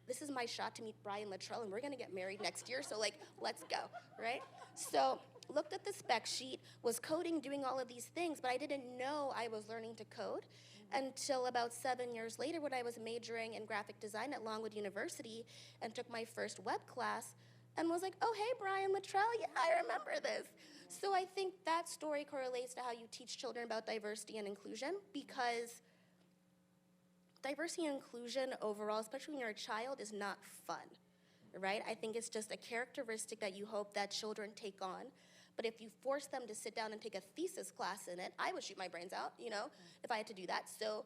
this is my shot to meet Brian Luttrell, and we're going to get married next year, so like, let's go, right? So looked at the spec sheet, was coding, doing all of these things, but I didn't know I was learning to code until about 7 years later when I was majoring in graphic design at Longwood University and took my first web class and was like, oh, hey, Brian Luttrell, yeah, I remember this. So I think that story correlates to how you teach children about diversity and inclusion, because diversity and inclusion overall, especially when you're a child, is not fun, right? I think it's just a characteristic that you hope that children take on. But if you force them to sit down and take a thesis class in it, I would shoot my brains out, if I had to do that. So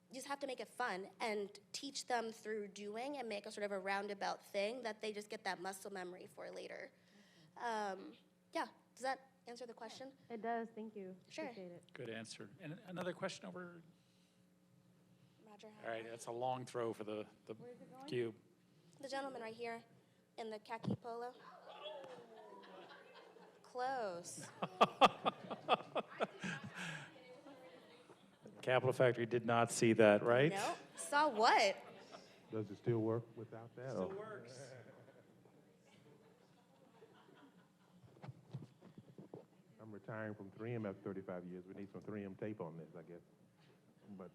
you just have to make it fun and teach them through doing and make a sort of a roundabout thing that they just get that muscle memory for later. Yeah, does that answer the question? It does, thank you. Sure. Appreciate it. Good answer. And another question over. Roger. All right, that's a long throw for the Where's it going? cube. The gentleman right here in the khaki polo. Close. Capital Factory did not see that, right? Nope. Saw what? Does it still work without that? Still works. I'm retiring from 3M after 35 years. We need some 3M tape on this, I guess. But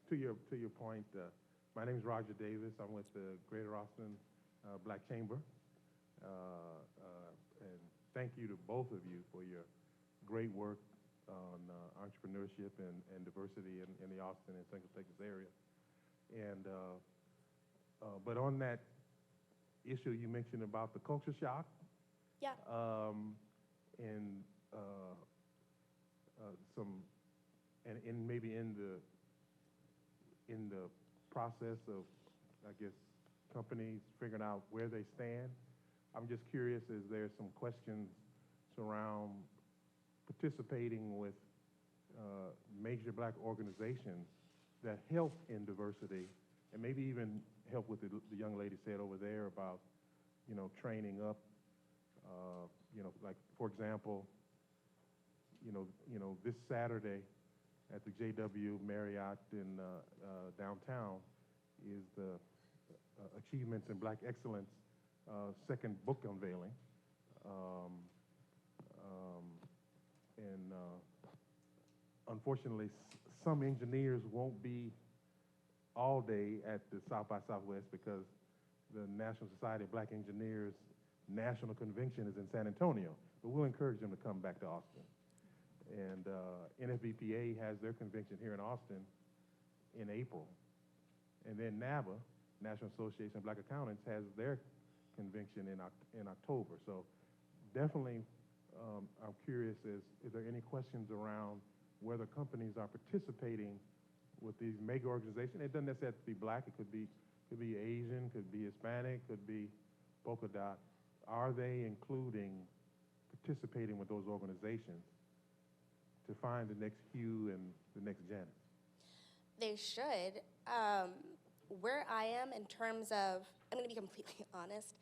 to your point, my name is Roger Davis. I'm with the Greater Austin Black Chamber. And thank you to both of you for your great work on entrepreneurship and diversity in the Austin and Central Texas area. And but on that issue you mentioned about the culture shock, Yeah. and and maybe in the process of, I guess, companies figuring out where they stand, I'm just curious, is there some questions surround participating with major black organizations that help in diversity, and maybe even help with the young lady said over there about, training up, like, for example, this Saturday at the JW Marriott in downtown is the Achievements in Black Excellence second book unveiling. And unfortunately, some engineers won't be all day at the South by Southwest because the National Society of Black Engineers National Convention is in San Antonio. But we'll encourage them to come back to Austin. And NFBPA has their convention here in Austin in April. And then NABA, National Association of Black Accountants, has their convention in October. So definitely, I'm curious, is there any questions around whether companies are participating with these mega organizations? It doesn't necessarily have to be black. It could be Asian, could be Hispanic, could be polka dot. Are they participating with those organizations to find the next Hugh and the next Janet? They should. Where I am in terms of, I'm going to be completely honest,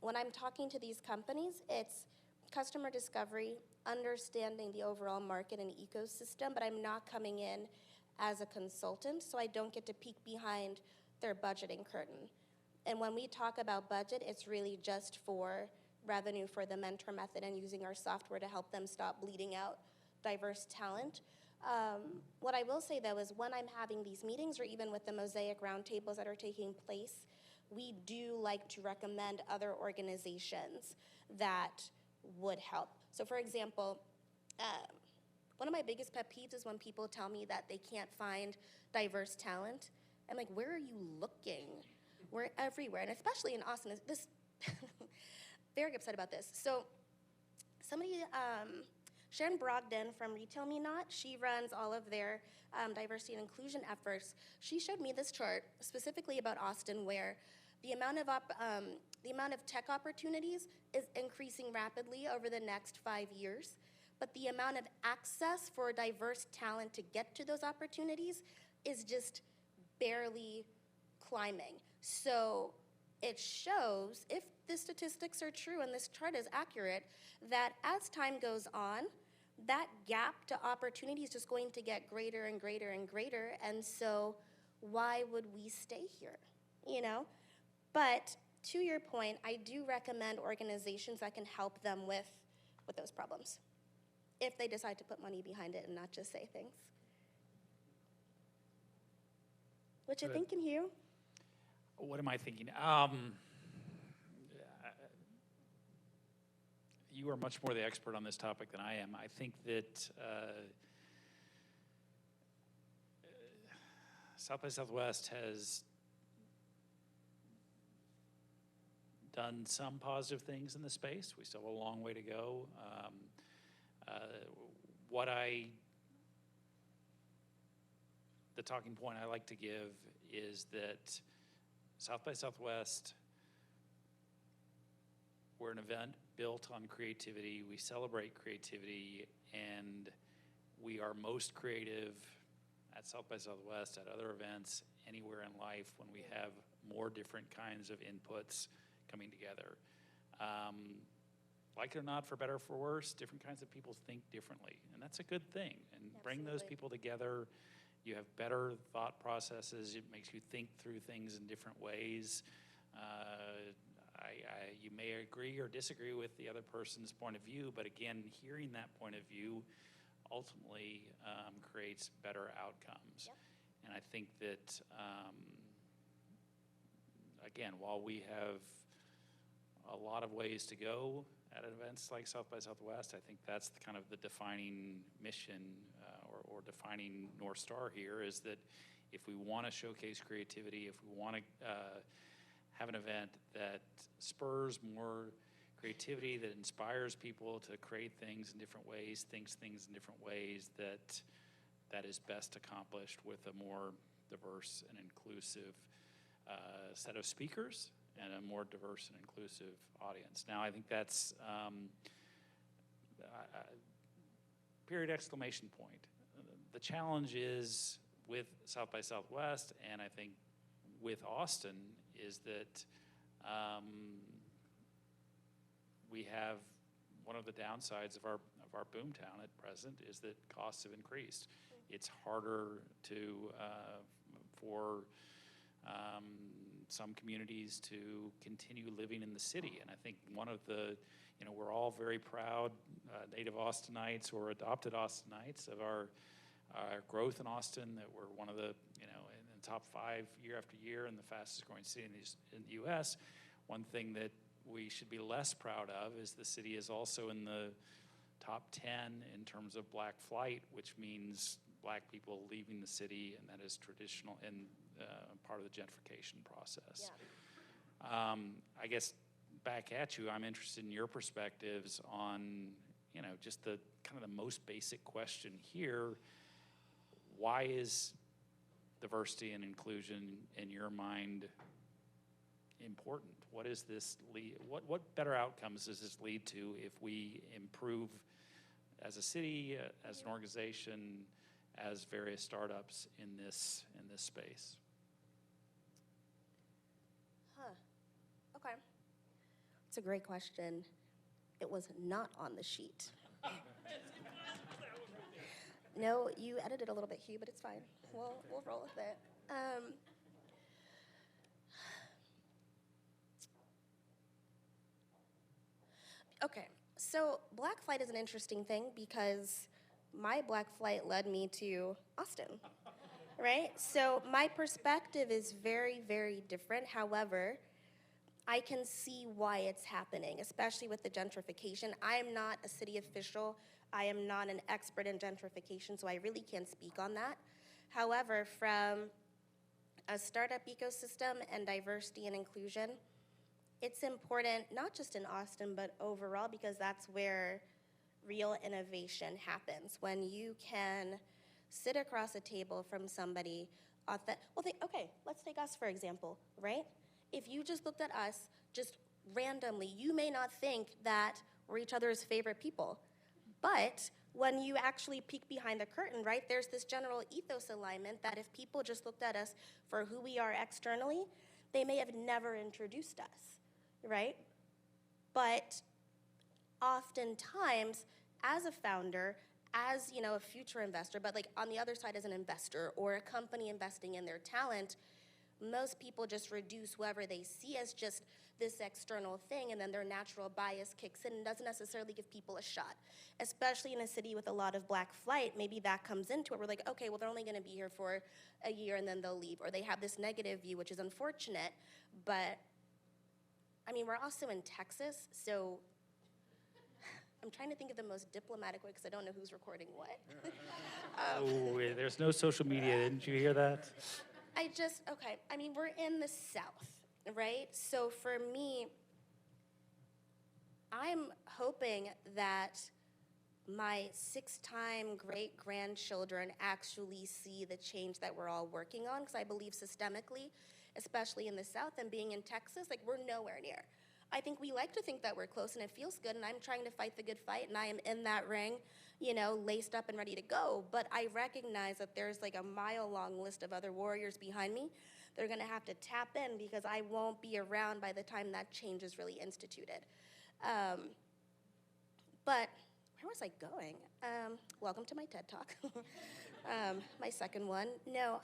when I'm talking to these companies, it's customer discovery, understanding the overall market and ecosystem, but I'm not coming in as a consultant, so I don't get to peek behind their budgeting curtain. And when we talk about budget, it's really just for revenue for the mentor method and using our software to help them stop bleeding out diverse talent. What I will say, though, is when I'm having these meetings, or even with the Mosaic roundtables that are taking place, we do like to recommend other organizations that would help. So, for example, one of my biggest pet peeves is when people tell me that they can't find diverse talent. I'm like, where are you looking? We're everywhere, and especially in Austin. This very upset about this. So, somebody. Sharon Brogdon from Retail Me Not, she runs all of their diversity and inclusion efforts. She showed me this chart specifically about Austin, where the amount of tech opportunities is increasing rapidly over the next 5 years, but the amount of access for diverse talent to get to those opportunities is just barely climbing. So it shows, if the statistics are true and this chart is accurate, that as time goes on, that gap to opportunity is just going to get greater and greater and greater, and so why would we stay here, But to your point, I do recommend organizations that can help them with those problems, if they decide to put money behind it and not just say things. What you thinking, Hugh? What am I thinking? You are much more the expert on this topic than I am. I think that South by Southwest has done some positive things in the space. We still have a long way to go. The talking point I like to give is that South by Southwest, we're an event built on creativity. We celebrate creativity, and we are most creative at South by Southwest, at other events, anywhere in life, when we have more different kinds of inputs coming together. Like it or not, for better or for worse, different kinds of people think differently, and that's a good thing. And bring those Absolutely. people together, you have better thought processes, it makes you think through things in different ways. You may agree or disagree with the other person's point of view, but again, hearing that point of view ultimately creates better outcomes. Yep. And I think that, again, while we have a lot of ways to go at events like South by Southwest, I think that's kind of the defining mission or defining North Star here, is that if we want to showcase creativity, if we want to have an event that spurs more creativity, that inspires people to create things in different ways, thinks things in different ways, that is best accomplished with a more diverse and inclusive set of speakers and a more diverse and inclusive audience. Now, I think that's period exclamation point. The challenge is with South by Southwest, and I think with Austin, is that we have one of the downsides of our boomtown at present is that costs have increased. It's harder to for some communities to continue living in the city, and I think one of the, we're all very proud native Austinites or adopted Austinites of our growth in Austin, that we're one of the, in the top 5 year after year and the fastest growing city in the U.S. One thing that we should be less proud of is the city is also in the top 10 in terms of black flight, which means black people leaving the city, and that is traditional and part of the gentrification process. Yeah. I guess back at you, I'm interested in your perspectives on, just the kind of the most basic question here. Why is diversity and inclusion in your mind important? What is this lead? What better outcomes does this lead to if we improve as a city, as an organization, as various startups in this space? Okay. It's a great question. It was not on the sheet. No, you edited a little bit, Hugh, but it's fine. We'll roll with it. Okay, so black flight is an interesting thing because my black flight led me to Austin, right? So my perspective is very, very different. However, I can see why it's happening, especially with the gentrification. I am not a city official. I am not an expert in gentrification, so I really can't speak on that. However, from a startup ecosystem and diversity and inclusion, it's important, not just in Austin, but overall, because that's where real innovation happens. When you can sit across a table from somebody, okay, let's take us for example, right? If you just looked at us, just randomly, you may not think that we're each other's favorite people. But when you actually peek behind the curtain, right, there's this general ethos alignment that if people just looked at us for who we are externally, they may have never introduced us, right? But oftentimes, as a founder, as a future investor, but like on the other side as an investor or a company investing in their talent, most people just reduce whoever they see as just this external thing, and then their natural bias kicks in and doesn't necessarily give people a shot. Especially in a city with a lot of black flight, maybe that comes into it. We're like, okay, well, they're only going to be here for a year and then they'll leave. Or they have this negative view, which is unfortunate. But, I mean, we're also in Texas, so I'm trying to think of the most diplomatic way because I don't know who's recording what. There's no social media. Didn't you hear that? Okay, I mean, we're in the South, right? So for me, I'm hoping that my 6-time great-grandchildren actually see the change that we're all working on, because I believe systemically, especially in the South and being in Texas, like, we're nowhere near. I think we like to think that we're close and it feels good, and I'm trying to fight the good fight, and I am in that ring, laced up and ready to go. But I recognize that there's like a mile-long list of other warriors behind me. They're gonna have to tap in because I won't be around by the time that change is really instituted. But where was I going? Welcome to my TED Talk. My second one. No,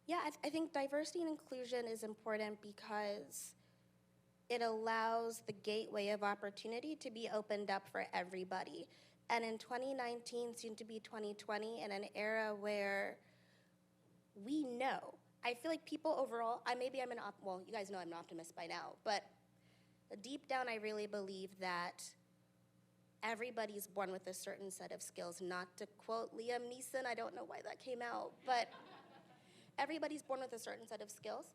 yeah, I think diversity and inclusion is important because it allows the gateway of opportunity to be opened up for everybody. And in 2019, soon to be 2020, in an era where we know, I feel like people overall, well, you guys know I'm an optimist by now, but deep down I really believe that everybody's born with a certain set of skills. Not to quote Liam Neeson, I don't know why that came out, but everybody's born with a certain set of skills,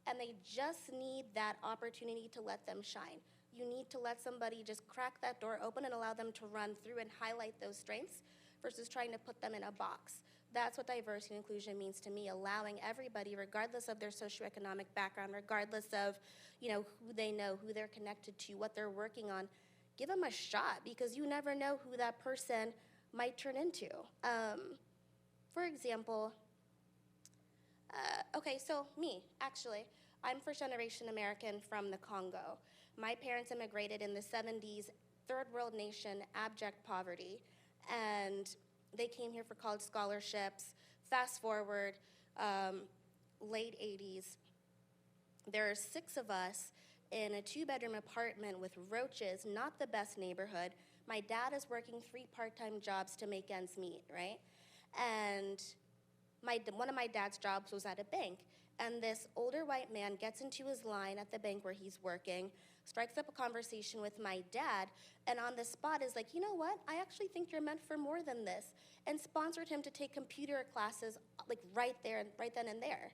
and they just need that opportunity to let them shine. You need to let somebody just crack that door open and allow them to run through and highlight those strengths versus trying to put them in a box. That's what diversity and inclusion means to me, allowing everybody, regardless of their socioeconomic background, regardless of who they know, who they're connected to, what they're working on, give them a shot because you never know who that person might turn into. For example, okay, so me, actually, I'm first generation American from the Congo. My parents immigrated in the 70s, third world nation, abject poverty, and they came here for college scholarships. Fast forward, late 80s, there are 6 of us in a 2-bedroom apartment with roaches, not the best neighborhood. My dad is working 3 part-time jobs to make ends meet, right? And one of my dad's jobs was at a bank. And this older white man gets into his line at the bank where he's working, strikes up a conversation with my dad, and on the spot is like, you know what, I actually think you're meant for more than this, and sponsored him to take computer classes like right then and there.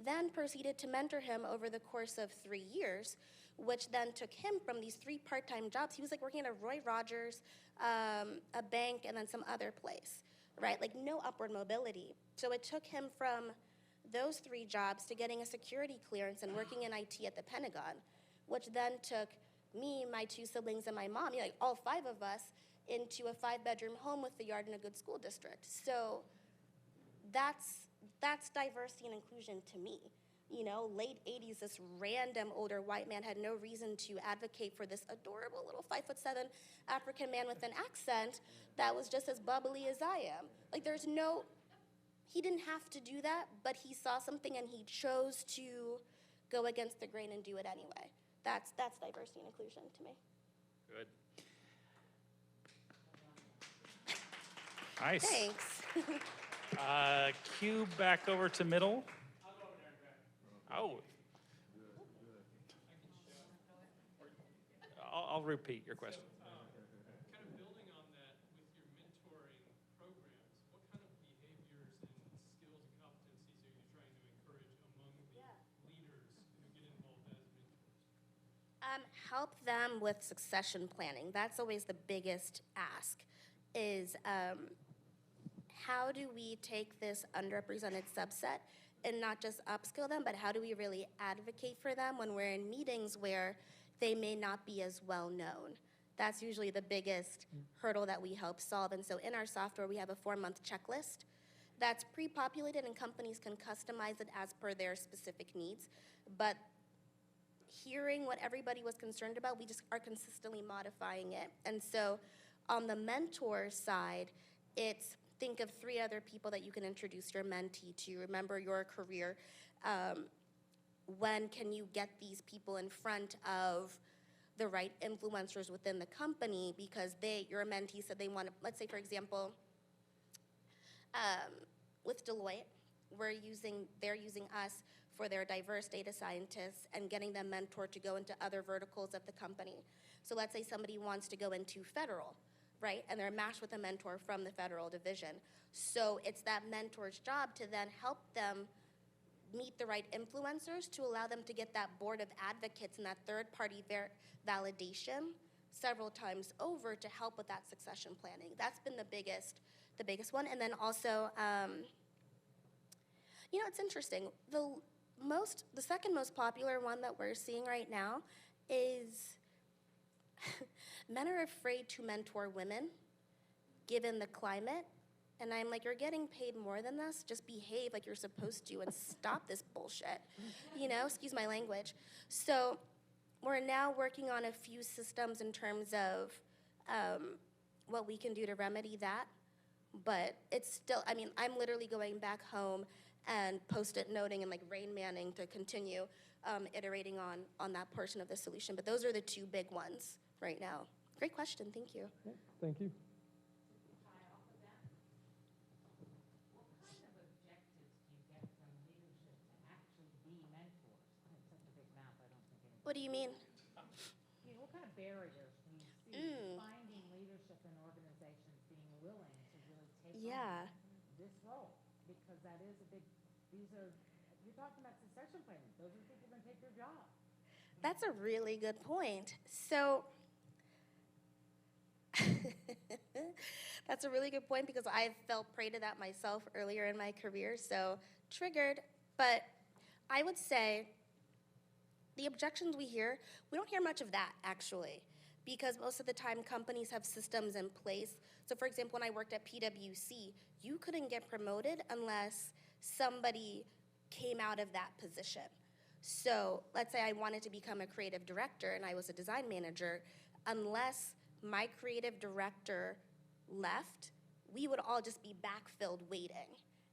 Then proceeded to mentor him over the course of 3 years, which then took him from these 3 part-time jobs. He was like working at a Roy Rogers, a bank, and then some other place, right? Like no upward mobility. So it took him from those 3 jobs to getting a security clearance and working in IT at the Pentagon, which then took me, my 2 siblings, and my mom, all 5 of us, into a 5-bedroom home with a yard and a good school district. So that's diversity and inclusion to me. Late 80s, this random older white man had no reason to advocate for this adorable little 5'7" African man with an accent that was just as bubbly as I am. Like he didn't have to do that, but he saw something and he chose to go against the grain and do it anyway. That's diversity and inclusion to me. Good. Nice. Thanks. Cue back over to middle. Oh. I'll repeat your question. Kind of building on that, with your mentoring programs, what kind of behaviors and skills and competencies are you trying to encourage among the leaders who get involved as mentors? Help them with succession planning. That's always the biggest ask, is how do we take this underrepresented subset and not just upskill them, but how do we really advocate for them when we're in meetings where they may not be as well known? That's usually the biggest hurdle that we help solve. And so in our software, we have a 4-month checklist that's pre-populated, and companies can customize it as per their specific needs. But hearing what everybody was concerned about, we just are consistently modifying it. And so on the mentor side, it's think of 3 other people that you can introduce your mentee to. Remember your career. When can you get these people in front of the right influencers within the company, because your mentee said they want to, let's say for example, with Deloitte, they're using us for their diverse data scientists and getting them mentored to go into other verticals of the company. So let's say somebody wants to go into federal, right? And they're matched with a mentor from the federal division. So it's that mentor's job to then help them meet the right influencers to allow them to get that board of advocates and that third-party validation several times over to help with that succession planning. That's been the biggest one. And then also, it's interesting. The second most popular one that we're seeing right now is men are afraid to mentor women given the climate. And I'm like, you're getting paid more than this. Just behave like you're supposed to and stop this bullshit. You know, excuse my language. So we're now working on a few systems in terms of what we can do to remedy that. But it's still, I mean, I'm literally going back home and post-it noting and like Rain Manning to continue iterating on that portion of the solution. But those are the two big ones right now. Great question, thank you. Yeah, thank you. What do you mean? You know, what kind of barriers do you see finding leadership in organizations being willing to really take on this role? Because that is a big, you're talking about succession planning. Those are the people going to take your job. That's a really good point. So, that's a really good point because I fell prey to that myself earlier in my career, so triggered. But I would say the objections we hear, we don't hear much of that actually, because most of the time companies have systems in place. So for example, when I worked at PwC, you couldn't get promoted unless somebody came out of that position. So let's say I wanted to become a creative director and I was a design manager, unless my creative director left, we would all just be backfilled waiting.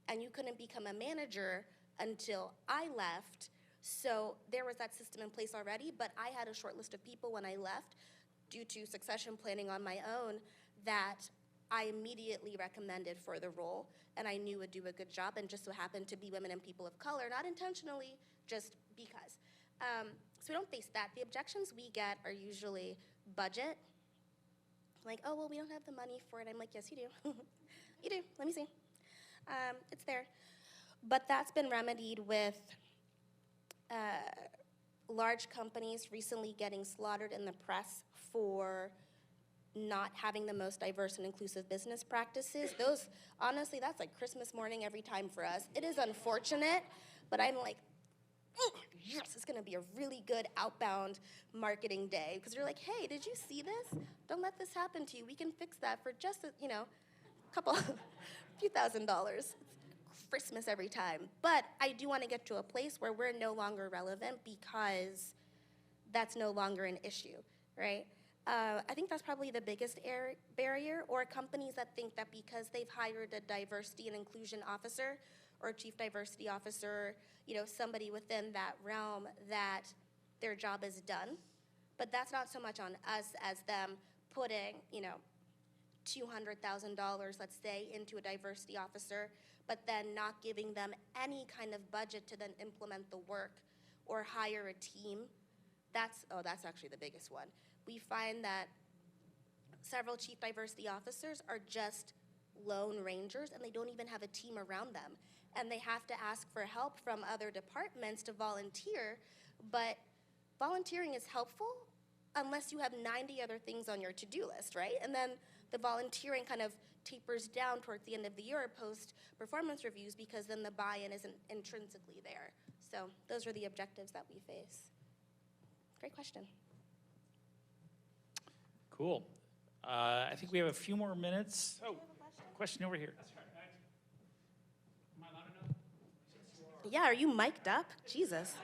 And you couldn't become a manager until I left. So there was that system in place already, but I had a short list of people when I left due to succession planning on my own that I immediately recommended for the role and I knew would do a good job, and just so happened to be women and people of color, not intentionally, just because. So we don't face that. The objections we get are usually budget. Like, oh, well, we don't have the money for it. I'm like, yes, you do. You do, let me see. It's there. But that's been remedied with large companies recently getting slaughtered in the press for not having the most diverse and inclusive business practices. Those, honestly, that's like Christmas morning every time for us. It is unfortunate, but I'm like, yes, it's gonna be a really good outbound marketing day. Because you're like, hey, did you see this? Don't let this happen to you. We can fix that for just, a few $1,000s. Christmas every time. But I do want to get to a place where we're no longer relevant because that's no longer an issue, right? I think that's probably the biggest barrier, or companies that think that because they've hired a diversity and inclusion officer or a chief diversity officer, somebody within that realm, that their job is done. But that's not so much on us as them putting, $200,000, let's say, into a diversity officer, but then not giving them any kind of budget to then implement the work or hire a team. That's actually the biggest one. We find that several chief diversity officers are just lone rangers and they don't even have a team around them. And they have to ask for help from other departments to volunteer, but volunteering is helpful unless you have 90 other things on your to-do list, right? And then the volunteering kind of tapers down towards the end of the year post-performance reviews because then the buy-in isn't intrinsically there. So those are the objectives that we face. Great question. Cool. I think we have a few more minutes. Oh, question over here. Am I loud enough? Yeah, are you mic'd up? Jesus.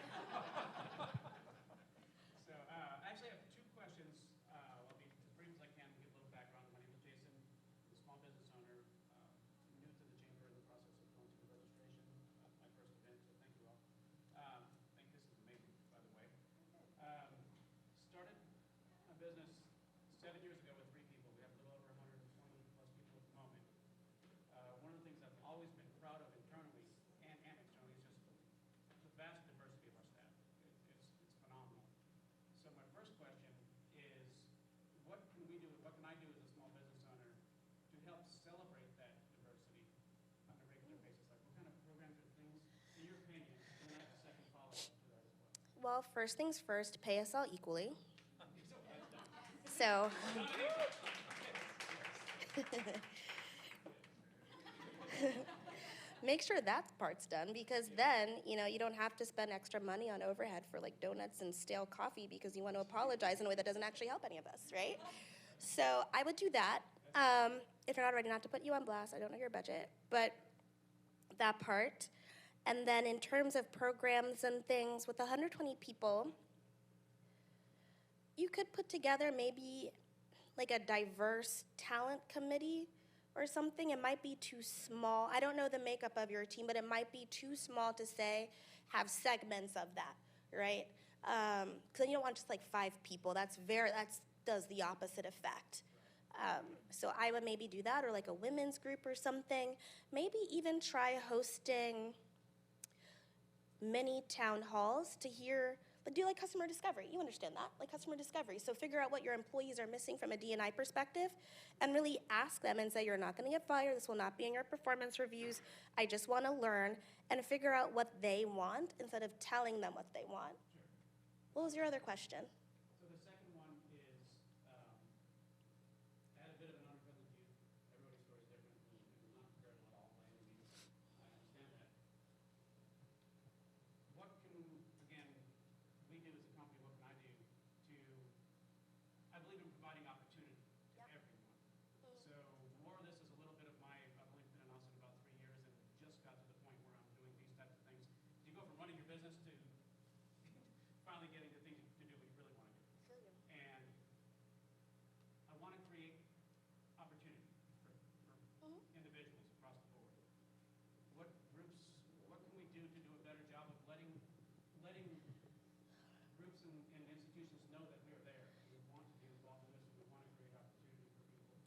So I actually have two questions. I'll be as brief as I can to give a little background. My name is Jason. I'm a small business owner, new to the chamber in the process of going through registration. My first event, so thank you all. I think this is amazing, by the way. Started a business 7 years ago with 3 people. We have a little over 120 plus people at the moment. One of the things I've always been proud of internally and externally is just the vast diversity of our staff. It's phenomenal. So my first question is, what can I do as a small business owner to help celebrate that diversity on a regular basis? Like what kind of programs or things, in your opinion, and then I have a second follow-up to that as well. Well, first things first, pay us all equally. So, make sure that part's done, because then, you don't have to spend extra money on overhead for like donuts and stale coffee because you want to apologize in a way that doesn't actually help any of us, right? So I would do that. If you're not ready, not to put you on blast, I don't know your budget, but that part. And then in terms of programs and things, with 120 people, you could put together maybe like a diverse talent committee or something. It might be too small. I don't know the makeup of your team, but it might be too small to say have segments of that, right? Because then you don't want just like 5 people. That does the opposite effect. So I would maybe do that, or like a women's group or something. Maybe even try hosting mini town halls to hear, like do like customer discovery. You understand that, like customer discovery. So figure out what your employees are missing from a D&I perspective and really ask them and say, you're not gonna get fired, this will not be in your performance reviews, I just wanna learn, and figure out what they want instead of telling them what they want. What was your other question? So the second one is, I had a bit of an underprivileged youth. Everybody's story is different, and we're not prepared at all by any means. I understand that. What can, again, we do as a company, what can I do to, I believe in providing opportunity to everyone. So more of this is a little bit of my, I've only been in Austin about 3 years and just got to the point where I'm doing these types of things. You go from running your business to finally getting the thing to do what you really want to do. And I want to create opportunity for individuals across the board. What can we do to do a better job of letting groups and institutions know that we are there, and we want to be involved in this, and we want to create opportunity for people?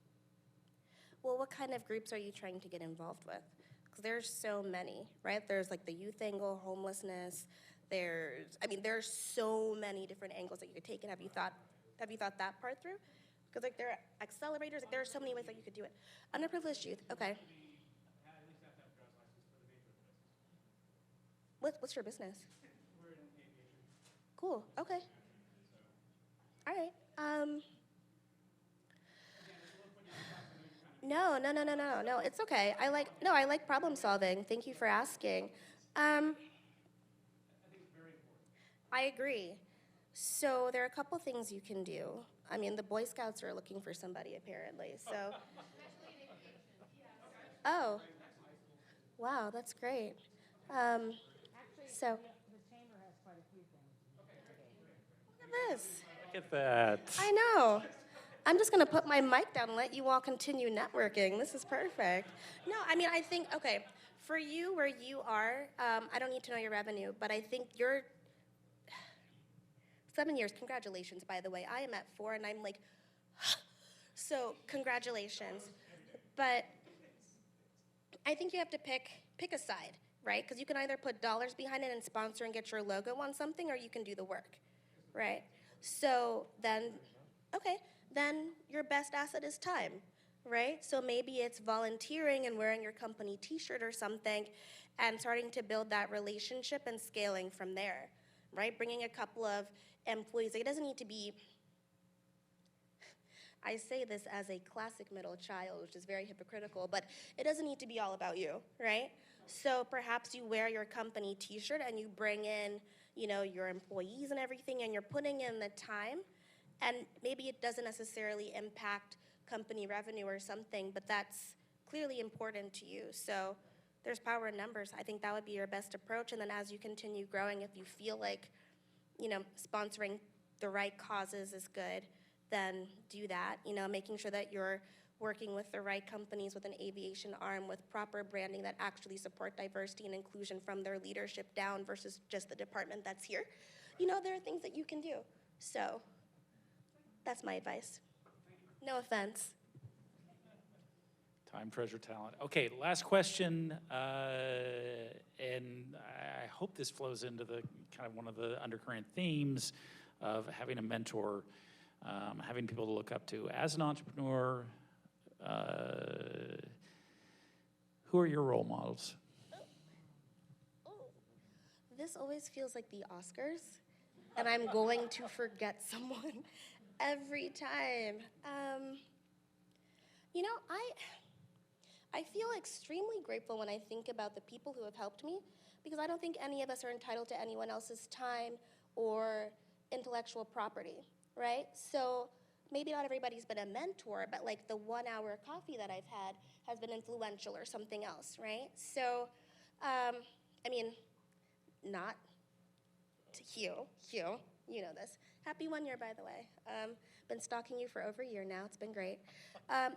Well, what kind of groups are you trying to get involved with? Because there's so many, right? There's like the youth angle, homelessness. There's so many different angles that you could take. And have you thought that part through? Because like there are accelerators, like there are so many ways that you could do it. Underprivileged youth, okay. At least have to have a driver's license for the nature of the business. What's your business? We're in aviation. Cool, okay. All right. No, it's okay. I like problem solving. Thank you for asking. I agree. So there are a couple things you can do. I mean, the Boy Scouts are looking for somebody apparently, so. Oh, wow, that's great. Actually, So, the chamber has quite a few things. look at this. Look at that. I know. I'm just gonna put my mic down and let you all continue networking. This is perfect. No, I mean, I think, okay, for you where you are, I don't need to know your revenue, but I think you're 7 years, congratulations, by the way. I am at 4 and I'm like, so congratulations. But I think you have to pick a side, right? Because you can either put dollars behind it and sponsor and get your logo on something, or you can do the work, right? So then, okay, then your best asset is time, right? So maybe it's volunteering and wearing your company t-shirt or something and starting to build that relationship and scaling from there, right? Bringing a couple of employees. It doesn't need to be, I say this as a classic middle child, which is very hypocritical, but it doesn't need to be all about you, right? So perhaps you wear your company t-shirt and you bring in, your employees and everything, and you're putting in the time, and maybe it doesn't necessarily impact company revenue or something, but that's clearly important to you. So there's power in numbers. I think that would be your best approach, and then as you continue growing, if you feel like sponsoring the right causes is good, then do that. Making sure that you're working with the right companies with an aviation arm with proper branding that actually support diversity and inclusion from their leadership down versus just the department that's here. There are things that you can do. So that's my advice. No offense. Time, treasure, talent. Okay, last question, and I hope this flows into the kind of one of the undercurrent themes of having a mentor, having people to look up to. As an entrepreneur, who are your role models? This always feels like the Oscars, and I'm going to forget someone every time. I feel extremely grateful when I think about the people who have helped me, because I don't think any of us are entitled to anyone else's time or intellectual property, right? So maybe not everybody's been a mentor, but like the 1 hour coffee that I've had has been influential or something else, right? So, I mean, not to Hugh, you know this. Happy 1 year, by the way. Been stalking you for over a year now. It's been great.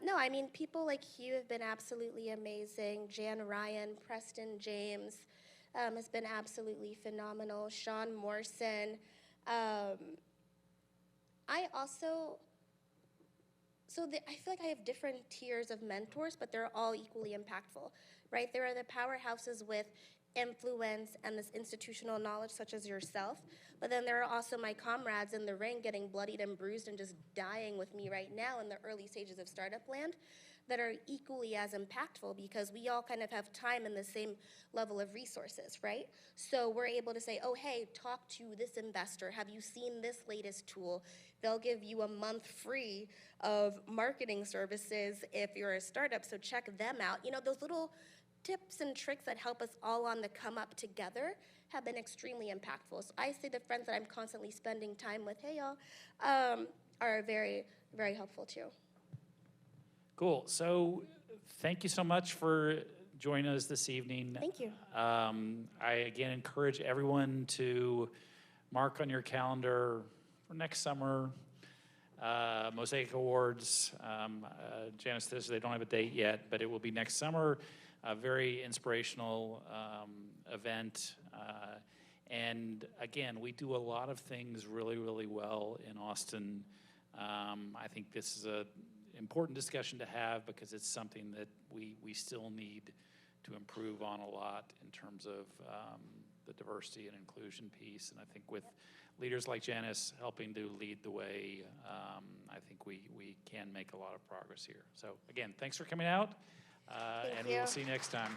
No, I mean, people like Hugh have been absolutely amazing. Jan Ryan, Preston James has been absolutely phenomenal. Sean Morrison. I also, I feel like I have different tiers of mentors, but they're all equally impactful, right? There are the powerhouses with influence and this institutional knowledge, such as yourself, but then there are also my comrades in the ring getting bloodied and bruised and just dying with me right now in the early stages of startup land that are equally as impactful because we all kind of have time and the same level of resources, right? So we're able to say, oh, hey, talk to this investor. Have you seen this latest tool? They'll give you a month free of marketing services if you're a startup, so check them out. You know, those little tips and tricks that help us all on the come up together have been extremely impactful. So I say the friends that I'm constantly spending time with, hey y'all, are very, very helpful too. Cool. So thank you so much for joining us this evening. Thank you. I again encourage everyone to mark on your calendar for next summer, Mosaic Awards. Janice says they don't have a date yet, but it will be next summer. A very inspirational event. And again, we do a lot of things really, really well in Austin. I think this is an important discussion to have because it's something that we still need to improve on a lot in terms of the diversity and inclusion piece. And I think with leaders like Janice helping to lead the way, I think we can make a lot of progress here. So again, thanks for coming out. Thank And you. we will see you next time.